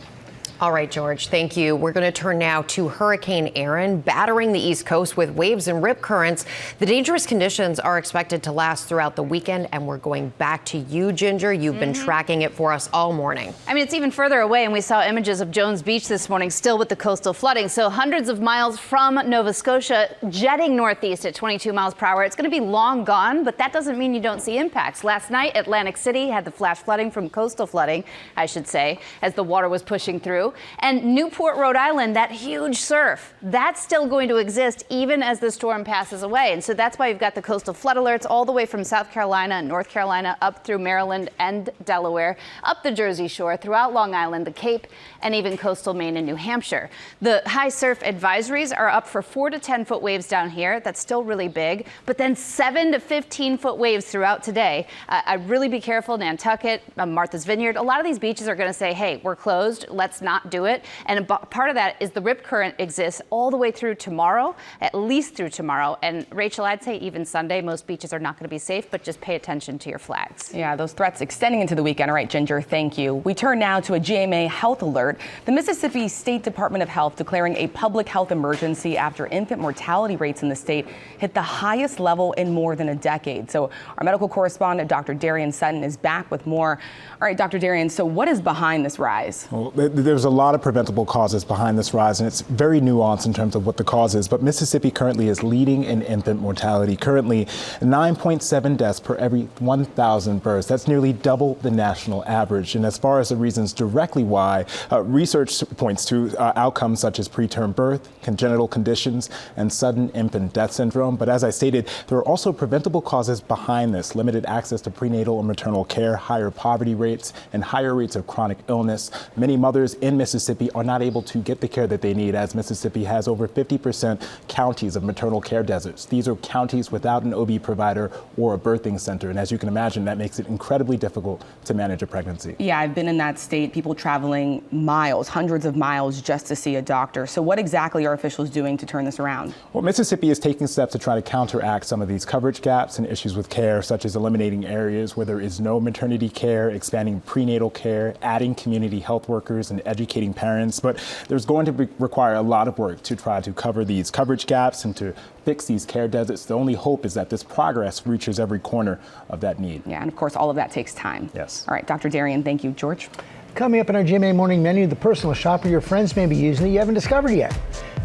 All right, George, thank you. We're going to turn now to Hurricane Erin, battering the East Coast with waves and rip currents. The dangerous conditions are expected to last throughout the weekend, and we're going back to you, Ginger. You've been tracking it for us all morning. I mean, it's even further away, and we saw images of Jones Beach this morning, still with the coastal flooding. So hundreds of miles from Nova Scotia, jetting northeast at 22 miles per hour. It's going to be long gone, but that doesn't mean you don't see impacts. Last night, Atlantic City had the flash flooding from coastal flooding, I should say, as the water was pushing through. And Newport, Rhode Island, that huge surf, that's still going to exist even as the storm passes away. And so that's why you've got the coastal flood alerts all the way from South Carolina and North Carolina up through Maryland and Delaware, up the Jersey Shore, throughout Long Island, the Cape, and even coastal Maine and New Hampshire. The high surf advisories are up for 4 to 10 foot waves down here. That's still really big, but then 7 to 15 foot waves throughout today. I'd really be careful. Nantucket, Martha's Vineyard, a lot of these beaches are going to say, hey, we're closed. Let's not do it. And part of that is the rip current exists all the way through tomorrow, at least through tomorrow. And Rachel, I'd say even Sunday, most beaches are not going to be safe, but just pay attention to your flags. Yeah, those threats extending into the weekend. All right, Ginger, thank you. We turn now to a GMA health alert. The Mississippi State Department of Health declaring a public health emergency after infant mortality rates in the state hit the highest level in more than a decade. So our medical correspondent, Dr. Darian Sutton, is back with more. All right, Dr. Darian, so what is behind this rise? Well, there's a lot of preventable causes behind this rise, and it's very nuanced in terms of what the cause is. But Mississippi currently is leading in infant mortality. Currently, 9.7 deaths per every 1,000 births. That's nearly double the national average. And as far as the reasons directly why, research points to outcomes such as preterm birth, congenital conditions, and sudden infant death syndrome. But as I stated, there are also preventable causes behind this: limited access to prenatal and maternal care, higher poverty rates, and higher rates of chronic illness. Many mothers in Mississippi are not able to get the care that they need, as Mississippi has over 50% counties of maternal care deserts. These are counties without an OB provider or a birthing center. And as you can imagine, that makes it incredibly difficult to manage a pregnancy. Yeah, I've been in that state, people traveling miles, hundreds of miles just to see a doctor. So what exactly are officials doing to turn this around? Well, Mississippi is taking steps to try to counteract some of these coverage gaps and issues with care, such as eliminating areas where there is no maternity care, expanding prenatal care, adding community health workers, and educating parents. But there's going to require a lot of work to try to cover these coverage gaps and to fix these care deserts. The only hope is that this progress reaches every corner of that need. Yeah, and of course, all of that takes time. Yes. All right, Dr. Darian, thank you. George? Coming up in our GMA Morning Menu, the personal shopper your friends may be using that you haven't discovered yet.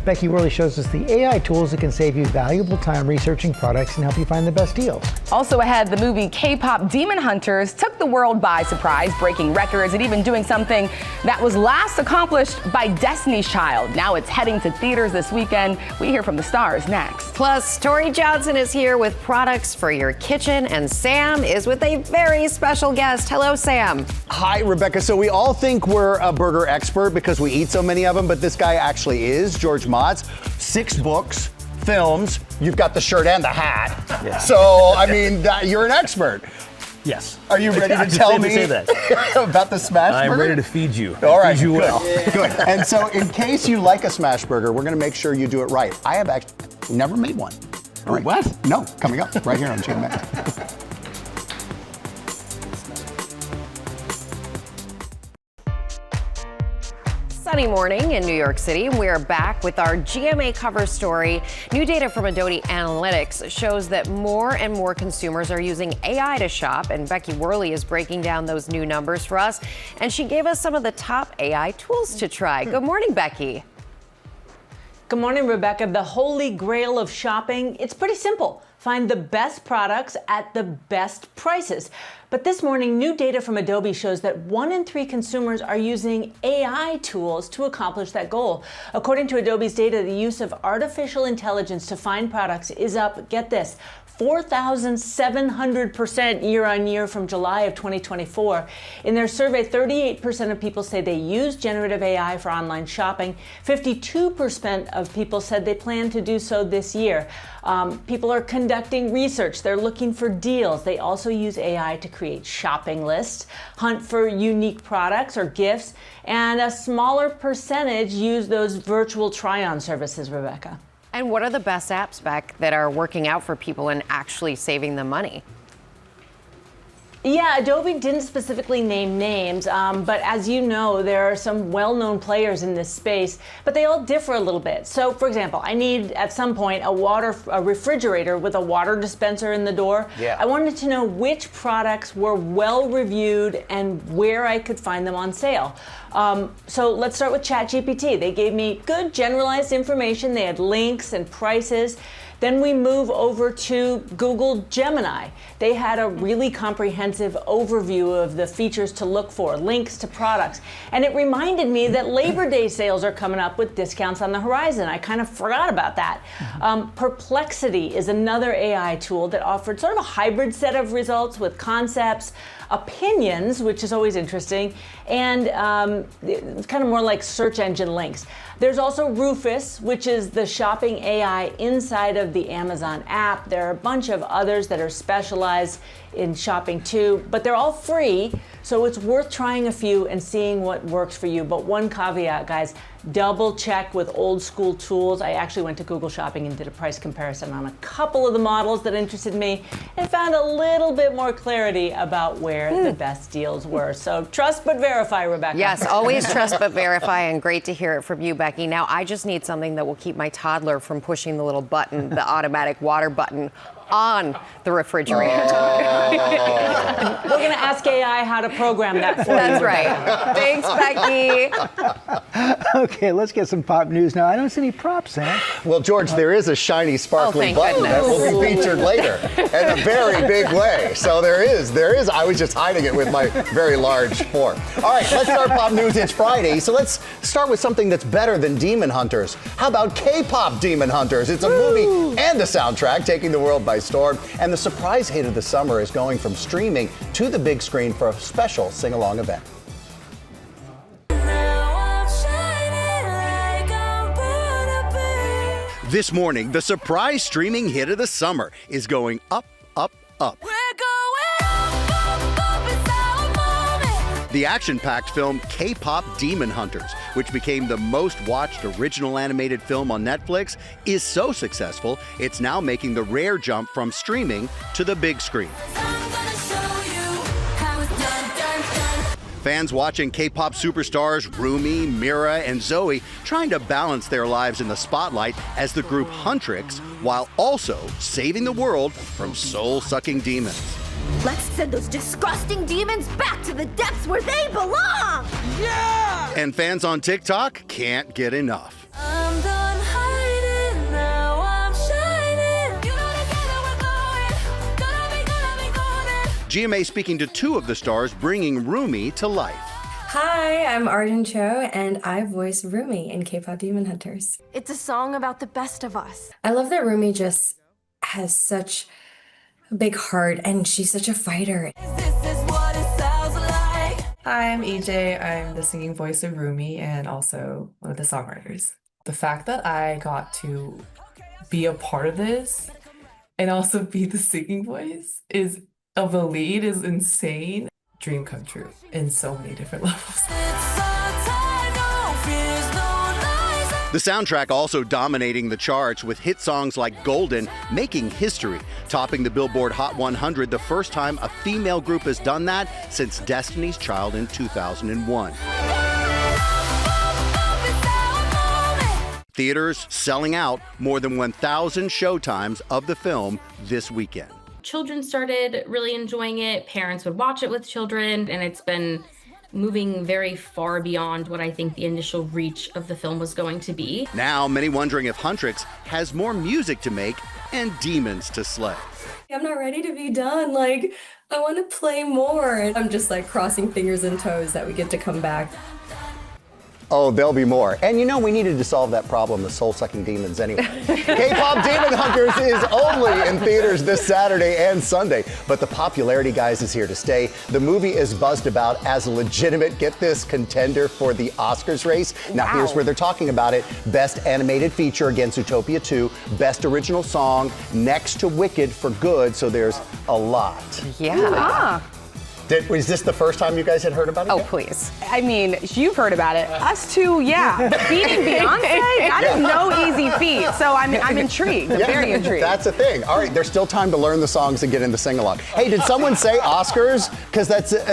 Becky Worley shows us the AI tools that can save you valuable time researching products and help you find the best deals. Also ahead, the movie K-pop Demon Hunters took the world by surprise, breaking records and even doing something that was last accomplished by Destiny's Child. Now it's heading to theaters this weekend. We hear from the stars next. Plus, Tori Johnson is here with products for your kitchen, and Sam is with a very special guest. Hello, Sam. Hi, Rebecca. So we all think we're a burger expert because we eat so many of them, but this guy actually is, George Stephanopoulos. 6 books, films, you've got the shirt and the hat. Yeah. So, I mean, you're an expert. Yes. Are you ready to tell me that. about the smash burger? I'm ready to feed you. All right, feed you well. Good. And so in case you like a smash burger, we're going to make sure you do it right. I have actually never made one. All right. What? No, coming up right here on GMA. Sunny morning in New York City. We are back with our GMA cover story. New data from Adobe Analytics shows that more and more consumers are using AI to shop, and Becky Worley is breaking down those new numbers for us, and she gave us some of the top AI tools to try. Good morning, Becky. Good morning, Rebecca. The holy grail of shopping, it's pretty simple. Find the best products at the best prices. But this morning, new data from Adobe shows that 1 in 3 consumers are using AI tools to accomplish that goal. According to Adobe's data, the use of artificial intelligence to find products is up, get this, 4,700% year on year from July of 2024. In their survey, 38% of people say they use generative AI for online shopping. 52% of people said they plan to do so this year. People are conducting research. They're looking for deals. They also use AI to create shopping lists, hunt for unique products or gifts, and a smaller percentage use those virtual try-on services, Rebecca. And what are the best apps, Beck, that are working out for people and actually saving them money? Yeah, Adobe didn't specifically name names, but as you know, there are some well-known players in this space, but they all differ a little bit. So, for example, I need at some point a refrigerator with a water dispenser in the door. Yeah. I wanted to know which products were well-reviewed and where I could find them on sale. So let's start with ChatGPT. They gave me good generalized information. They had links and prices. Then we move over to Google Gemini. They had a really comprehensive overview of the features to look for, links to products. And it reminded me that Labor Day sales are coming up with discounts on the horizon. I kind of forgot about that. Perplexity is another AI tool that offered sort of a hybrid set of results with concepts, opinions, which is always interesting, and it's kind of more like search engine links. There's also Rufus, which is the shopping AI inside of the Amazon app. There are a bunch of others that are specialized in shopping too, but they're all free, so it's worth trying a few and seeing what works for you. But one caveat, guys, double check with old school tools. I actually went to Google Shopping and did a price comparison on a couple of the models that interested me and found a little bit more clarity about where the best deals were. So trust but verify, Rebecca. Yes, always trust but verify, and great to hear it from you, Becky. Now, I just need something that will keep my toddler from pushing the little button, the automatic water button, on the refrigerator. We're going to ask AI how to program that for you. That's right. Thanks, Becky. Okay, let's get some pop news now. I don't see any props, Sam. Well, George, there is a shiny, sparkling button goodness. that will be featured later in a very big way. So there is. I was just hiding it with my very large fork. All right, let's start pop news. It's Friday, so let's start with something that's better than Demon Hunters. How about K-pop Demon Hunters? It's a movie and a soundtrack taking the world by storm, and the surprise hit of the summer is going from streaming to the big screen for a special sing-along event. This morning, the surprise streaming hit of the summer is going up, up, up. The action-packed film K-pop Demon Hunters, which became the most watched original animated film on Netflix, is so successful, it's now making the rare jump from streaming to the big screen. Fans watching K-pop superstars Rumi, Mira, and Zoe trying to balance their lives in the spotlight as the group Huntrix, while also saving the world from soul-sucking demons. Let's send those disgusting demons back to the depths where they belong! Yeah! And fans on TikTok can't get enough. I'm done hiding, now I'm shining. You know together we're going. Gonna be GMA speaking to two of the stars, bringing Rumi to life. Hi, I'm Arjun Cho, and I voice Rumi in K-pop Demon Hunters. It's a song about the best of us. I love that Rumi just has such a big heart, and she's such a fighter. Hi, I'm EJ. I'm the singing voice of Rumi and also one of the songwriters. The fact that I got to be a part of this and also be the singing voice of the lead is insane. Dream come true in so many different levels. The soundtrack also dominating the charts with hit songs like Golden making history, topping the Billboard Hot 100 the first time a female group has done that since Destiny's Child in 2001. Theaters selling out more than 1,000 showtimes of the film this weekend. Children started really enjoying it. Parents would watch it with children, and it's been moving very far beyond what I think the initial reach of the film was going to be. Now, many wondering if Huntrix has more music to make and demons to slay. I'm not ready to be done. Like, I want to play more. I'm just like crossing fingers and toes that we get to come back. Oh, there'll be more. And you know, we needed to solve that problem, the soul-sucking demons anyway. K-pop Demon Hunters is only in theaters this Saturday and Sunday, but the popularity, guys, is here to stay. The movie is buzzed about as a legitimate, get this, contender for the Oscars race. Now, here's where they're talking about it. Best Animated Feature against Zootopia 2, Best Original Song, next to Wicked for Good, so there's a lot. Yeah. Was this the first time you guys had heard about it? Oh, please. I mean, you've heard about it. Us too, yeah. But beating Beyonce, that is no easy feat. So I'm intrigued. I'm very intrigued. That's a thing. All right, there's still time to learn the songs and get in the sing-along. Hey, did someone say Oscars? Because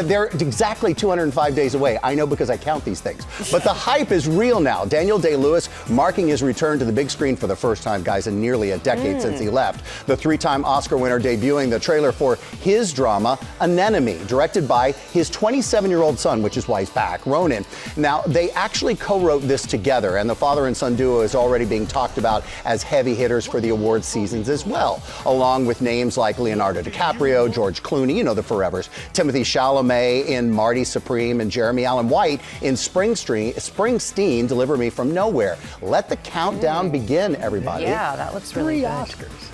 they're exactly 205 days away. I know because I count these things. But the hype is real now. Daniel Day-Lewis marking his return to the big screen for the first time, guys, in nearly a decade since he left. The 3-time Oscar winner debuting the trailer for his drama, Anemone, directed by his 27-year-old son, which is why he's back, Ronan. Now, they actually co-wrote this together, and the father and son duo is already being talked about as heavy hitters for the awards seasons as well, along with names like Leonardo DiCaprio, George Clooney, you know the Forevers, Timothy Chalamet in Marty Supreme, and Jeremy Allen White in Springsteen, Deliver Me From Nowhere. Let the countdown begin, everybody. Yeah, that looks really good. Oscars.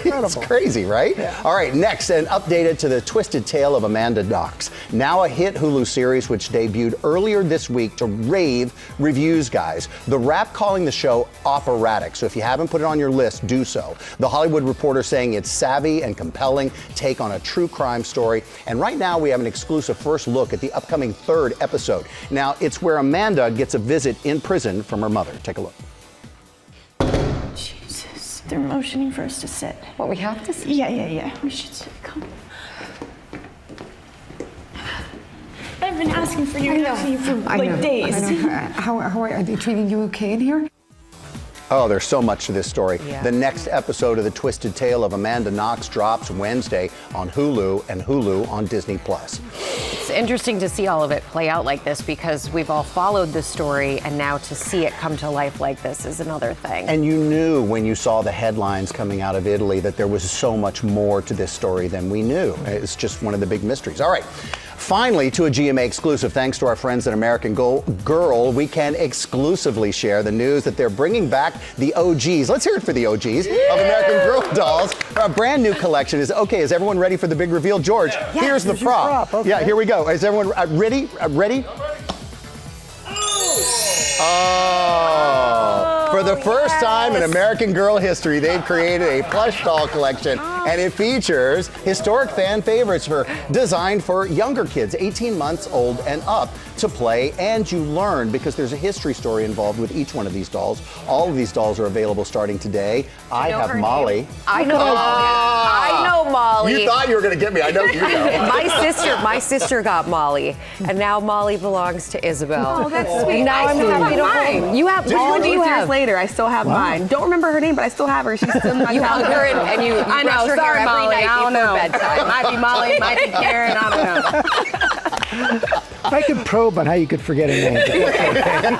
It's crazy, right? Yeah. All right, next, an updated to the twisted tale of Amanda Knox. Now a hit Hulu series which debuted earlier this week to rave reviews, guys. The Wrap calling the show operatic, so if you haven't put it on your list, do so. The Hollywood Reporter saying it's savvy and compelling take on a true crime story. And right now we have an exclusive first look at the upcoming 3rd episode. Now, it's where Amanda gets a visit in prison from her mother. Take a look. They're motioning for us to sit. What, we have to sit? Yeah. We should sit. Come. I've been asking for you for like days. I know. How are they treating you okay in here? Oh, there's so much to this story. Yeah. The next episode of The Twisted Tale of Amanda Knox drops Wednesday on Hulu and Hulu on Disney+. It's interesting to see all of it play out like this because we've all followed the story, and now to see it come to life like this is another thing. And you knew when you saw the headlines coming out of Italy that there was so much more to this story than we knew. It's just one of the big mysteries. All right. Finally, to a GMA exclusive, thanks to our friends at American Girl, we can exclusively share the news that they're bringing back the OGs. Let's hear it for the OGs of American Girl dolls. A brand new collection is okay. Is everyone ready for the big reveal? George, here's the prop. Okay. Yeah, here we go. Is everyone ready? Ready? Oh. For the first time in American Girl history, they've created a plush doll collection, and it features historic fan favorites designed for younger kids, 18 months old and up, to play, and you learn because there's a history story involved with each one of these dolls. All of these dolls are available starting today. I have Molly. I know. I know Molly. You thought you were going to get me. I know you know. My sister got Molly, and now Molly belongs to Isabel. Oh, that's sweet. Now I'm happy to mine. You have Molly. 2 years later, I still have mine. Don't remember her name, but I still have her. She's still in my You hug her and you I brush know. her Sorry, hair every Molly. night I don't before know. bedtime. Might be Molly, might be Karen. I don't know. I could probe on how you could forget a name.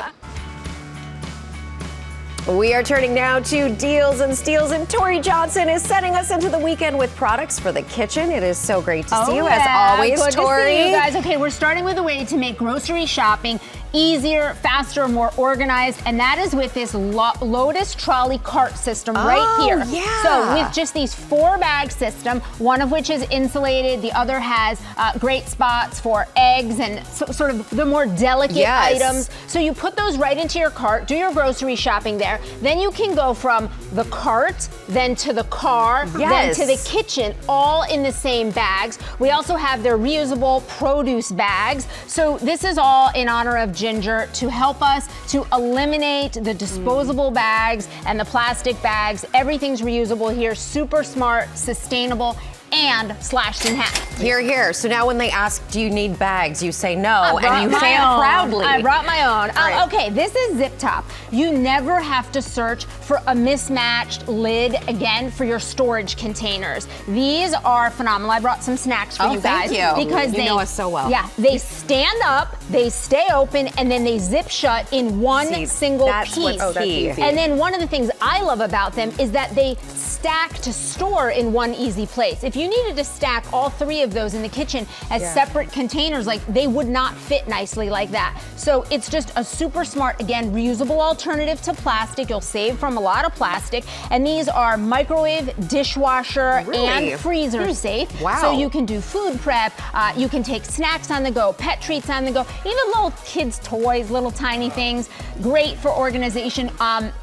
We are turning now to Deals and Steals, and Tori Johnson is sending us into the weekend with products for the kitchen. It is so great to see you, as always, Good Tori. to see you guys. Okay, we're starting with a way to make grocery shopping easier, faster, more organized, and that is with this Lotus trolley cart system right here. Yeah. So with just these 4-bag system, one of which is insulated, the other has great spots for eggs and sort of the more delicate items. So you put those right into your cart, do your grocery shopping there. Then you can go from the cart, then to the car, then to the kitchen, all in the same bags. We also have their reusable produce bags. So this is all in honor of Ginger to help us to eliminate the disposable bags and the plastic bags. Everything's reusable here, super smart, sustainable, and slashed in half. Here, here. So now when they ask, do you need bags? You say no, and you say it proudly. I brought my own. Right. Okay, this is Zip Top. You never have to search for a mismatched lid again for your storage containers. These are phenomenal. I brought some snacks for you guys. Thank you. Because you know us so well. Yeah, they stand up, they stay open, and then they zip shut in one single that's piece. what's key. And then one of the things I love about them is that they stack to store in one easy place. If you needed to stack all 3 of those in the kitchen as separate containers, like they would not fit nicely like that. So it's just a super smart, again, reusable alternative to plastic. You'll save from a lot of plastic. And these are microwave, dishwasher, and freezer safe. Wow. So you can do food prep, you can take snacks on the go, pet treats on the go, even little kids' toys, little tiny things. Great for organization.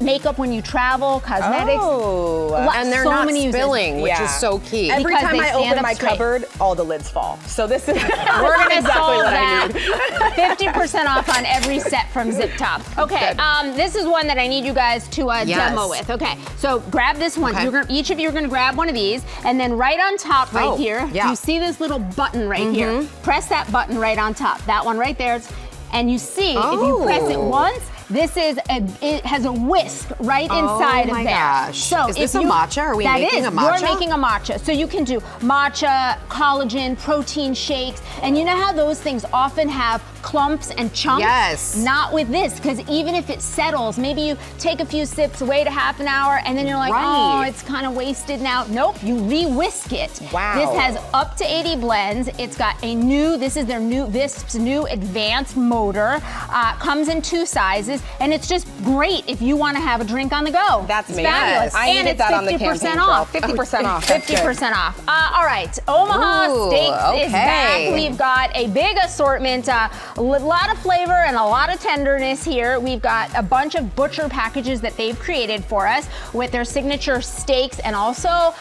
Makeup when you travel, cosmetics. And they're so not many uses. spilling, which is so key. Every Because time time I open my cupboard, all the lids fall. So this is we're gonna solve what that. I need. 50% off on every set from Zip Top. Okay, this is one that I need you guys to demo with. Okay, so grab this one. Okay. Each of you are gonna grab one of these, and then right on top right here, you see this little button right here. Press that button right on top. That one right there. And you see, if you press it once, it has a whisk right inside of there. Gosh. So is this a matcha? Are we making a matcha? You're making a matcha. So you can do matcha, collagen, protein shakes, and you know how those things often have clumps and chunks? Yes. Not with this, because even if it settles, maybe you take a few sips, wait a half an hour, and then you're like, oh, it's kind of wasted now. Nope, you re-whisk it. Wow. This has up to 80 blends. It's got this is their Visp's new advanced motor. Comes in 2 sizes. And it's just great if you want to have a drink on the go. That's it's me. fabulous. I and needed it's that on the 50% campaign off. trail. 50% off. 50% off. All right, Omaha Steaks is back. We've got a big assortment, a lot of flavor and a lot of tenderness here. We've got a bunch of butcher packages that they've created for us with their signature steaks and also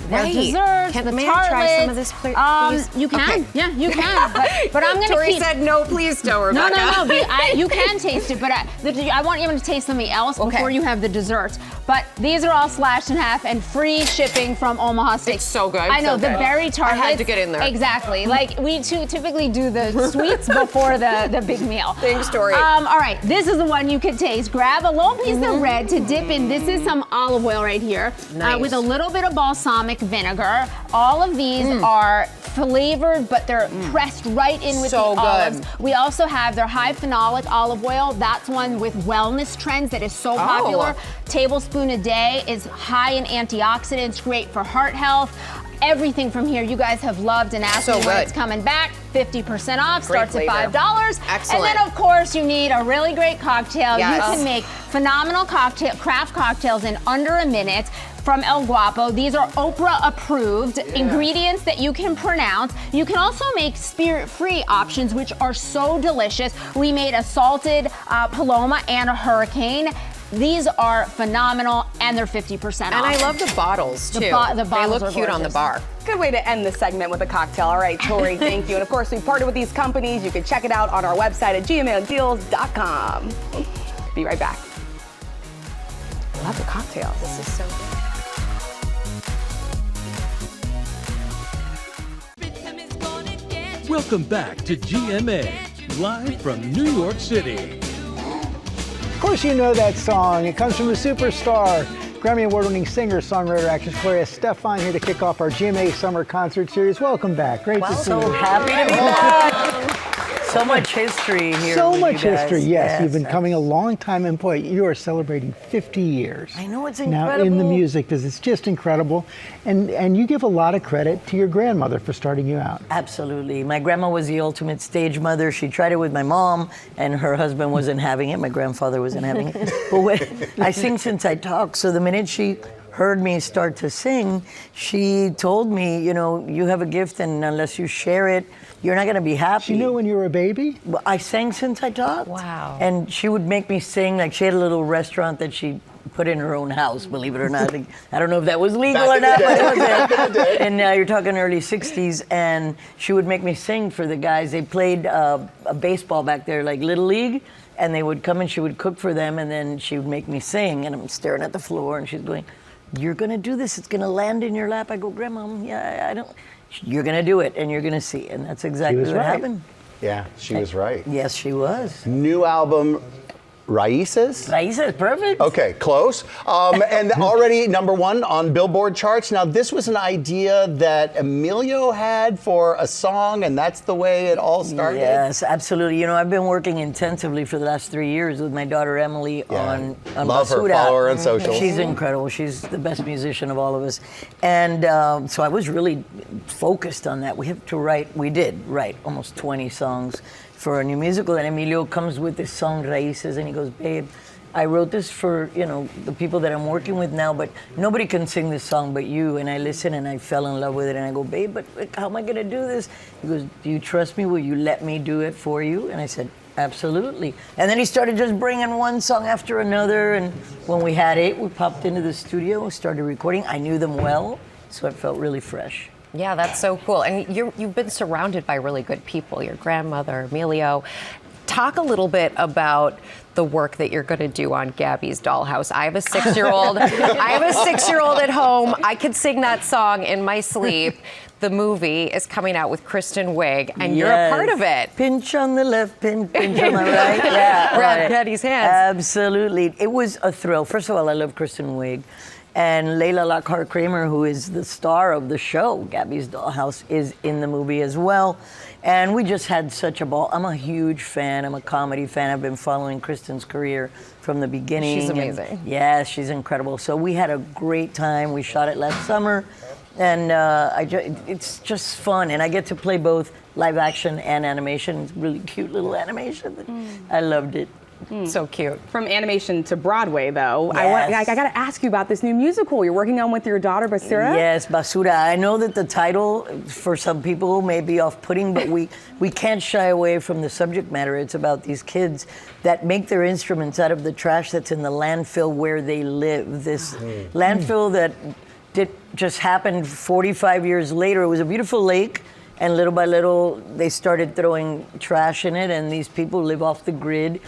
their desserts, the May tartlets. I try some of this, please? You can. Yeah, you can. But I'm going to Tori keep... said no, please don't, Rebecca. No. You can taste it, but I want you to taste something else before you have the desserts. But these are all slashed in half and free shipping from Omaha Steaks. It's so good. I know, the berry tartlets. I had to get in there. Exactly. Like, we typically do the sweets before the big meal. Thanks, Tori. All right, this is the one you can taste. Grab a little piece of red to dip in. This is some olive oil right here with a little bit of balsamic vinegar. All of these are flavored, but they're pressed right in with the olives. We also have their high phenolic olive oil. That's one with wellness trends that is so popular. Tablespoon a day is high in antioxidants, great for heart health. Everything from here you guys have loved and asked me when it's coming back. 50% off, starts at $5. Excellent. And then of course you need a really great cocktail. Yes. You can make phenomenal craft cocktails in under a minute from El Guapo. These are Oprah approved ingredients that you can pronounce. You can also make spirit-free options, which are so delicious. We made a salted Paloma and a Hurricane. These are phenomenal, and they're 50% off. And I love the bottles, too. The bottles they look are cute on the gorgeous. bar. Good way to end the segment with a cocktail. All right, Tori, thank you. And of course, we partnered with these companies. You can check it out on our website at gmadeals.com. Be right back. I love the cocktail. This is so good. Welcome back to GMA, live from New York City. Of course you know that song. It comes from the superstar, Grammy Award-winning singer, songwriter, actress Gloria Estefan, here to kick off our GMA Summer Concert Series. Welcome back. Great to see you. So happy to be back. So much history here. So with much you guys. history, yes. You've been coming a long time, and boy, you are celebrating 50 years. I know, it's Now incredible. in the music business. It's just incredible. And you give a lot of credit to your grandmother for starting you out. Absolutely. My grandma was the ultimate stage mother. She tried it with my mom, and her husband wasn't having it. My grandfather wasn't having it. But when, I sing since I talk, so the minute she heard me start to sing, she told me, you know, you have a gift, and unless you share it, you're not going to be happy. She knew when you were a baby? Well, I sang since I talked. Wow. And she would make me sing, like she had a little restaurant that she put in her own house, believe it or not. I don't know if that was legal or not, but it was it. And you're talking early 60s, and she would make me sing for the guys. They played a baseball back there, like Little League, and they would come and she would cook for them, and then she would make me sing, and I'm staring at the floor, and she's going, "You're going to do this. It's going to land in your lap." I go, "Grandma, yeah, I don't." You're going to do it, and you're going to see. And that's exactly what happened. Yeah, she was right. Yes, she was. New album, Raices? Raices, perfect. Okay, close. And already #1 on Billboard charts. Now, this was an idea that Emilio had for a song, and that's the way it all started? Yes, absolutely. You know, I've been working intensively for the last 3 years with my daughter Emily on Love her, Basuda. follow her on social. She's incredible. She's the best musician of all of us. And so I was really focused on that. We did write almost 20 songs for a new musical, and Emilio comes with this song Raices, and he goes, "Babe, I wrote this for, you know, the people that I'm working with now, but nobody can sing this song but you." And I listened and I fell in love with it, and I go, "Babe, but how am I gonna do this?" He goes, "Do you trust me? Will you let me do it for you?" And I said, "Absolutely." And then he started just bringing one song after another, and when we had it, we popped into the studio, started recording. I knew them well, so it felt really fresh. Yeah, that's so cool. And you've been surrounded by really good people, your grandmother, Emilio. Talk a little bit about the work that you're going to do on Gabby's Dollhouse. I have a 6-year-old. At home. I could sing that song in my sleep. The movie is coming out with Kristen Wiig, and you're a part of it. Pinch on the left, pinch on the right. Yeah, grab Patty's hands. Absolutely. It was a thrill. First of all, I love Kristen Wiig. And Layla Lockhart Kramer, who is the star of the show, Gabby's Dollhouse, is in the movie as well. And we just had such a ball. I'm a huge fan. I'm a comedy fan. I've been following Kristen's career from the beginning. She's amazing. Yeah, she's incredible. So we had a great time. We shot it last summer. And it's just fun. And I get to play both live action and animation. It's really cute little animation. I loved it. So cute. From animation to Broadway, though, Yes. I got to ask you about this new musical you're working on with your daughter, Basura. Yes, Basura. I know that the title, for some people, may be off-putting, but we can't shy away from the subject matter. It's about these kids that make their instruments out of the trash that's in the landfill where they live. This landfill that just happened 45 years later. It was a beautiful lake. And little by little, they started throwing trash in it, and these people live off the grid.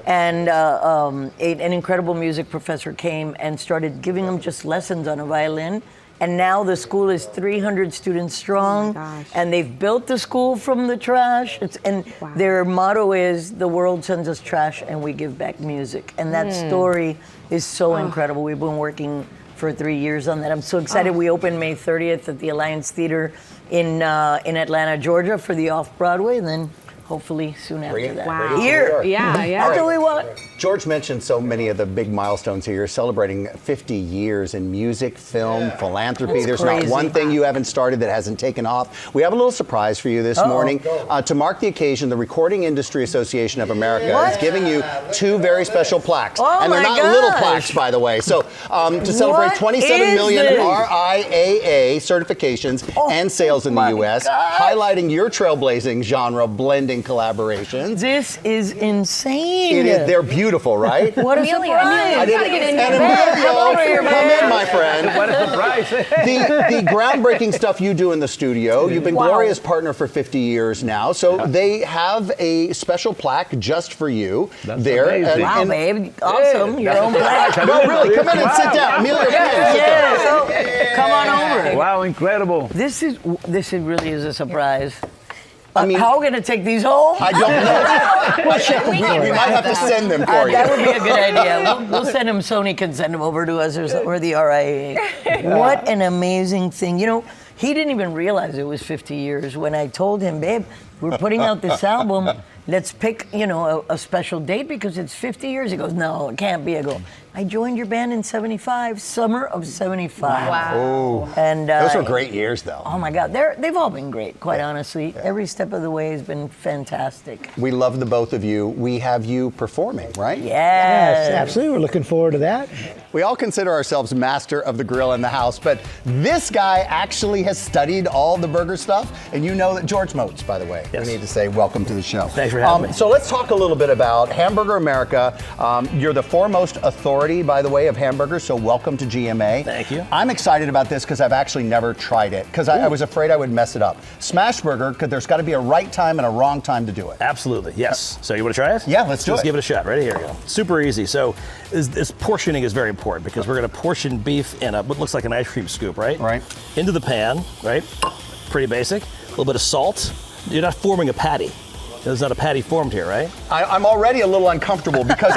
And an incredible music professor came and started giving them just lessons on a violin. And now the school is 300 students strong, and they've built the school from the trash. Their motto is, the world sends us trash and we give back music. And that story is so incredible. We've been working for 3 years on that. I'm so excited. We open May 30th at the Alliance Theater in Atlanta, Georgia for the Off-Broadway, and then hopefully soon after that. Wow. Here. Yeah. That's what we want. George mentioned so many of the big milestones here. You're celebrating 50 years in music, film, philanthropy. That's There's crazy. not one thing you haven't started that hasn't taken off. We have a little surprise for you this morning. To mark the occasion, the Recording Industry Association of America is giving you 2 very special plaques. And they're not little plaques, by the way. So to celebrate 27 million RIAA certifications and sales in the U.S., highlighting your trailblazing genre blending collaborations. This is insane. It is. They're beautiful, right? What a Amelia, surprise. you gotta get in And here. Emilio, come in, my friend. What a surprise. The groundbreaking stuff you do in the studio, you've been Gloria's partner for 50 years now, so they have a special plaque just for you. That's there. amazing. Wow, babe. Awesome. Your own plaque. No, really, come in and sit down. Amelia, come in and sit down. Yes. Come on over. Wow, incredible. This really is a surprise. I mean, how are we going to take these home? I don't know. We might have to send them for you. That would be a good idea. We'll send them. Sony can send them over to us or the RIA. What an amazing thing. You know, he didn't even realize it was 50 years when I told him, babe, we're putting out this album. Let's pick, a special date because it's 50 years. He goes, no, it can't be. I go, I joined your band in 75, summer of 75. Wow. And those were great years, though. Oh, my God. They've all been great, quite honestly. Every step of the way has been fantastic. We love the both of you. We have you performing, right? Yes. Absolutely. We're looking forward to that. We all consider ourselves master of the grill in the house, but this guy actually has studied all the burger stuff. And you know that George Motes, by the way. Yes. We need to say welcome to the show. Thanks for having me. So let's talk a little bit about Hamburger America. You're the foremost authority, by the way, of hamburgers, so welcome to GMA. Thank you. I'm excited about this because I've actually never tried it, because I was afraid I would mess it up. Smash burger, because there's got to be a right time and a wrong time to do it. Absolutely, yes. So you want to try it? Yeah, let's do it. Let's give it a shot. Ready? Here we go. Super easy. So this portioning is very important because we're going to portion beef in what looks like an ice cream scoop, right? Right. Into the pan, right? Pretty basic. A little bit of salt. You're not forming a patty. There's not a patty formed here, right? I'm already a little uncomfortable because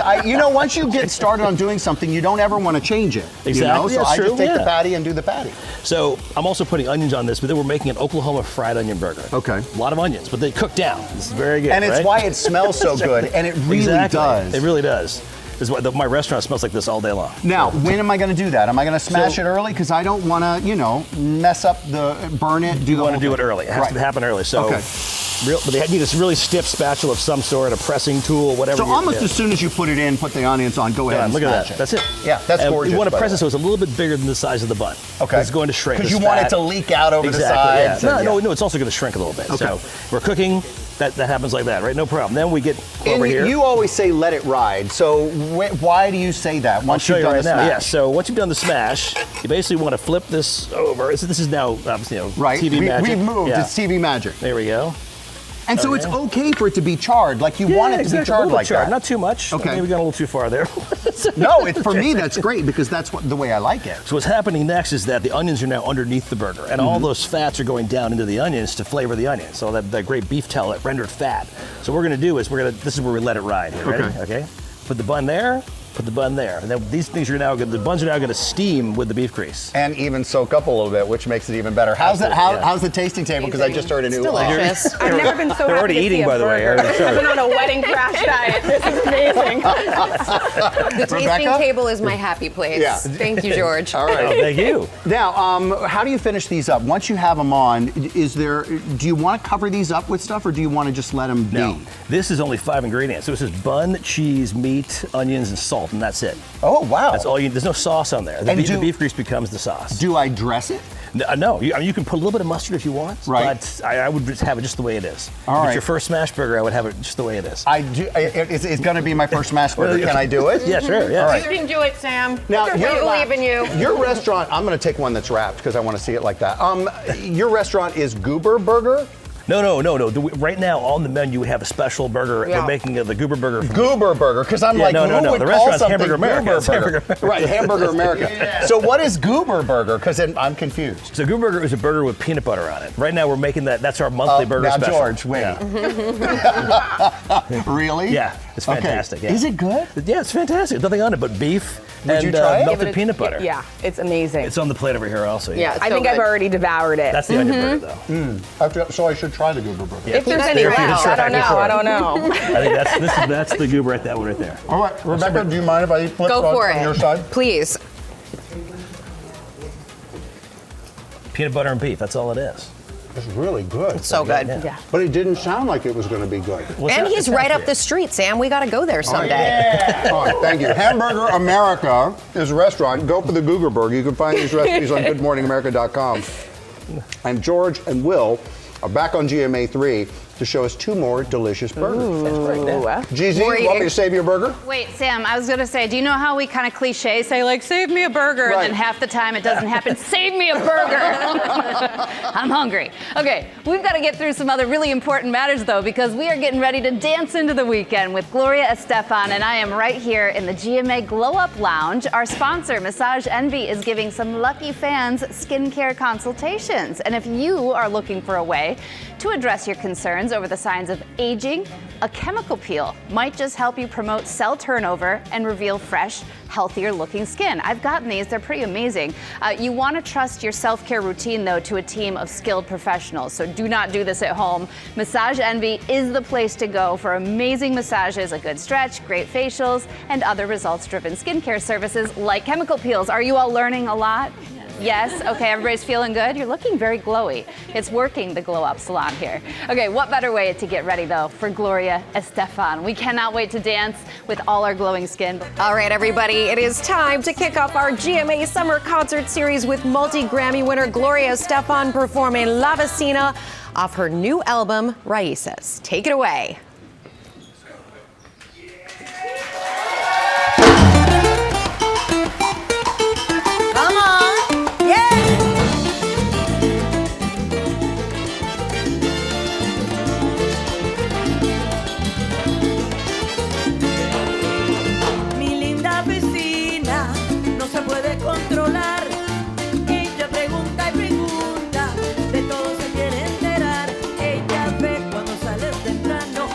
once you get started on doing something, you don't ever want to change it. Exactly. So That's I true. just take the patty and do the patty. So I'm also putting onions on this, but then we're making an Oklahoma fried onion burger. Okay. A lot of onions, but they cook down. This is very good. And it's right? why it smells so good, and it really does. It really does. This is why my restaurant smells like this all day long. Now, when am I going to do that? Am I going to smash it early? Because I don't want to, mess up burn it, do You want to do it early. It has to happen early. So, but they need this really stiff spatula of some sort, a pressing tool, whatever. So almost as soon as you put it in, put the onions on, go ahead and look at smash that. it. That's it. Yeah, that's gorgeous. You want to press it so it's a little bit bigger than the size of the bun. Okay. It's going to shrink. Because you want it to leak out over the sides. Yeah. No, it's also going to shrink a little bit. Okay. So we're cooking. That happens like that, right? No problem. Then we get over And here. you always say let it ride. So why do you say that once I'll show you've you done right the now. smash? Yeah. So once you've done the smash, you basically want to flip this over. This is now obviously Right. TV magic. We've moved. Yeah. It's TV magic. There we go. And so it's okay for it to be charred, like you want it to be charred like that. Not too much. Okay. Maybe gone a little too far there. No, for me that's great because that's the way I like it. So what's happening next is that the onions are now underneath the burger, and all those fats are going down into the onions to flavor the onions. So that great beef tallow, that rendered fat. So what we're going to do is this is where we let it ride here. Ready? Okay. Put the bun there. Put the bun there, and then these things the buns are now going to steam with the beef grease, and even soak up a little bit, which makes it even better. How's the tasting table? Because I just heard a new. Delicious. I've never been so They're happy already to eating, see a by the way. burger. I've been on a wedding crash diet. This is amazing. The tasting table is my happy place. Yeah. Thank you, George. All right. Oh, thank you. Now, how do you finish these up? Once you have them on, do you want to cover these up with stuff, or do you want to just let them be? No. This is only 5 ingredients. So it's just bun, cheese, meat, onions, and salt, and that's it. Oh, wow. That's all you. There's no sauce on there. The beef grease becomes the sauce. Do I dress it? No. You can put a little bit of mustard if you want. Right. But I would just have it just the way it is. All if right. it's your first smash burger, I would have it just the way it is. I do. It's going to be my first smash burger. Can I do it? Yeah, sure. Yeah. All right. You can do it, Sam. Now, we believe in you. Your restaurant, I'm going to take one that's wrapped because I want to see it like that. Your restaurant is Goober Burger? No. Right now on the menu we have a special burger. Yeah. We're making the Goober Burger. Goober Burger, because I'm like, no. who would The call restaurant's something Hamburger America. Goober It's Burger? Hamburger. Right, Hamburger America. So what is Goober Burger? Because I'm confused. So Goober Burger is a burger with peanut butter on it. Right now we're making that. That's our monthly burger now, special. George, wait. Yeah. Really? Yeah, it's fantastic. Okay. Yeah. Is it good? Yeah, it's fantastic. Nothing on it but beef Would you and try it? melted peanut butter. Yeah, it's amazing. It's on the plate over here also. Yeah, I think I've already devoured it. That's the onion burger though. So I should try the Goober Burger. Yeah. If there's any left, I don't know. I think that's the Goober right that one right there. All right, Rebecca, do you mind if I flip Go for on it. your side? Please. Peanut butter and beef. That's all it is. It's really good. It's so good. Yeah. But it didn't sound like it was going to be good. And he's right up the street, Sam. We got to go there someday. All right, thank you. Hamburger America is a restaurant. Go for the Goober Burger. You can find these recipes on goodmorningamerica.com. And George and Will are back on GMA3 to show us 2 more delicious burgers. That's right now. GZ, you want me to save your burger? Wait, Sam, I was going to say, do you know how we kind of cliche say, like, save me a burger, Right. and then half the time it doesn't happen, save me a burger. I'm hungry. Okay, we've got to get through some other really important matters, though, because we are getting ready to dance into the weekend with Gloria Estefan, and I am right here in the GMA Glow Up Lounge. Our sponsor, Massage Envy, is giving some lucky fans skincare consultations. And if you are looking for a way to address your concerns over the signs of aging, a chemical peel might just help you promote cell turnover and reveal fresh, healthier looking skin. I've gotten these, they're pretty amazing. You want to trust your self-care routine though to a team of skilled professionals, so do not do this at home. Massage Envy is the place to go for amazing massages, a good stretch, great facials, and other results-driven skincare services like chemical peels. Are you all learning a lot? Yes? Okay, everybody's feeling good? You're looking very glowy. It's working, the Glow Up Salon here. Okay, what better way to get ready, though, for Gloria Estefan? We cannot wait to dance with all our glowing skin. All right, everybody, it is time to kick off our GMA Summer Concert Series with multi-Grammy winner Gloria Estefan performing La Vecina off her new album, Raices. Take it away. Come on. Yeah. Mi linda vecina no se puede controlar. Ella pregunta y pregunta, de todo se quiere enterar. Ella ve cuando sales temprano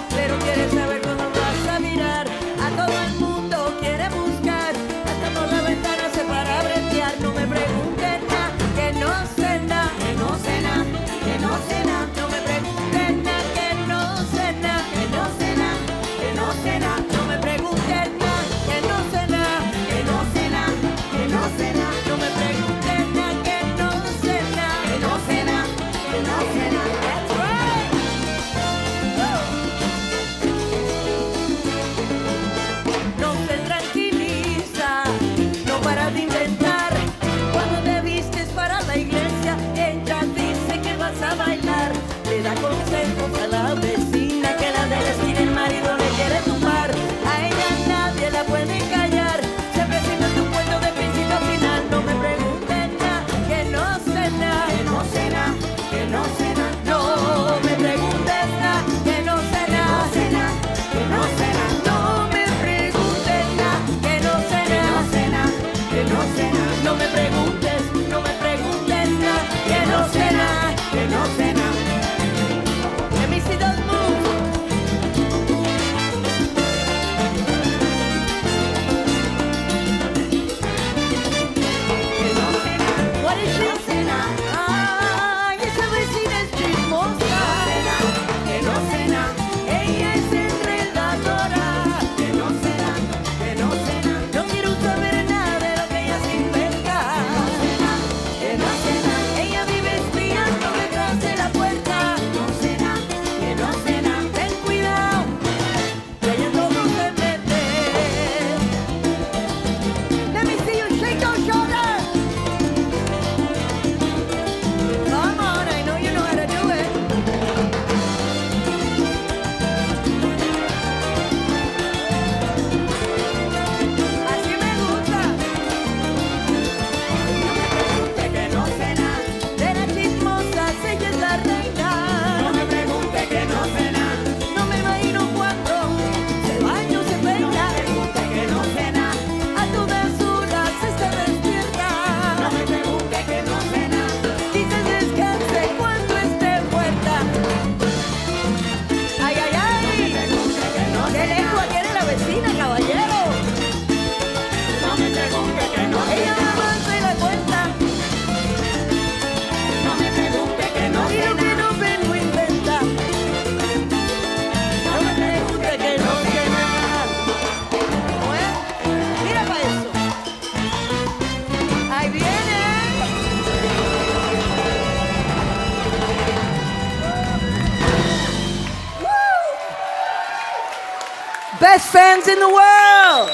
best fans in the world.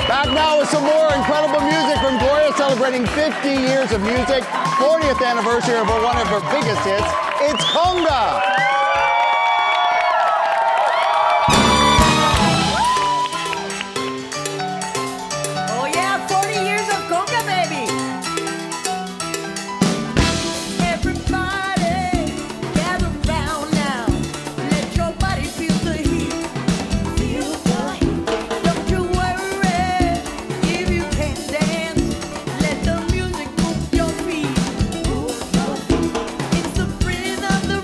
Back now with some more incredible music from Gloria, celebrating 50 years of music, 40th anniversary of one of her biggest hits. It's Conga. Oh yeah, 40 years of conga, baby. Everybody, gather round now. Let your body feel the heat. Feel the heat. Don't you worry if you can't dance. Let the music move your feet. Move your feet. It's the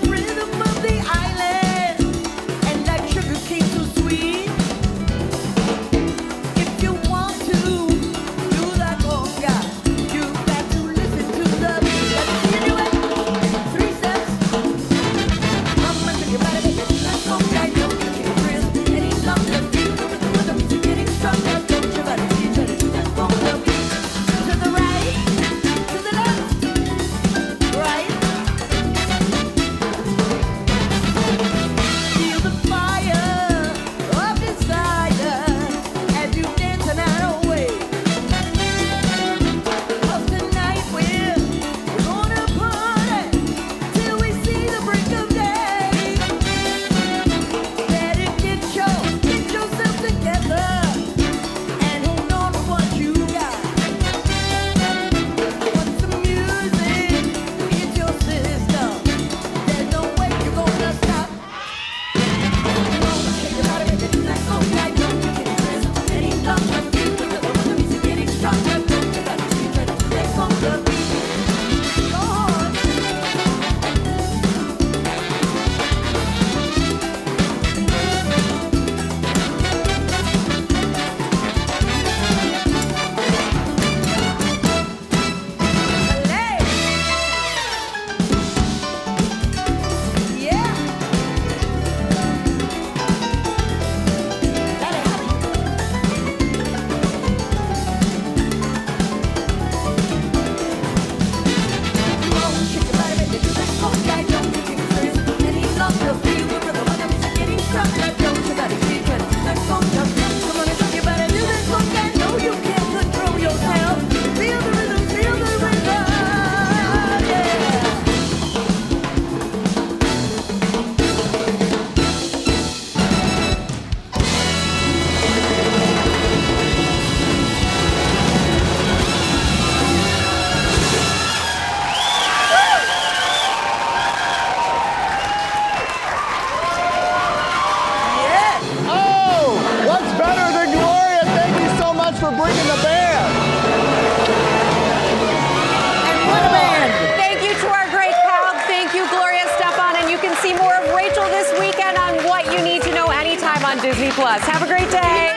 rhythm of the island. And like sugar cane so sweet. If you want to do the conga, you got to listen to the beat. Let me see you do it. 3 steps. Mama, take your body, baby. Let's conga, yo, you can thrill. Any longer, feel the rhythm is getting stronger. Don't your body feel it. Let's conga beat. To the right, to the left, right. Feel the fire up inside us as you dance the night away. 'Cause tonight we're gonna party till we see the break of day. Better get yourself together and hold on to what you got. Once the music is your system, there's no way you're gonna stop. Shake your body, baby, let's go, guy, don't you get this. Any longer, feel the rhythm of the music getting stronger. Don't you gotta feel it. Let's go, the beat. Go on. Yeah. Oh, what's better than Gloria? Thank you so much for bringing the band. What a band. Thank you to our great crowd. Thank you, Gloria Estefan. And you can see more of Rachel this weekend on What You Need to Know anytime on Disney+. Have a great day.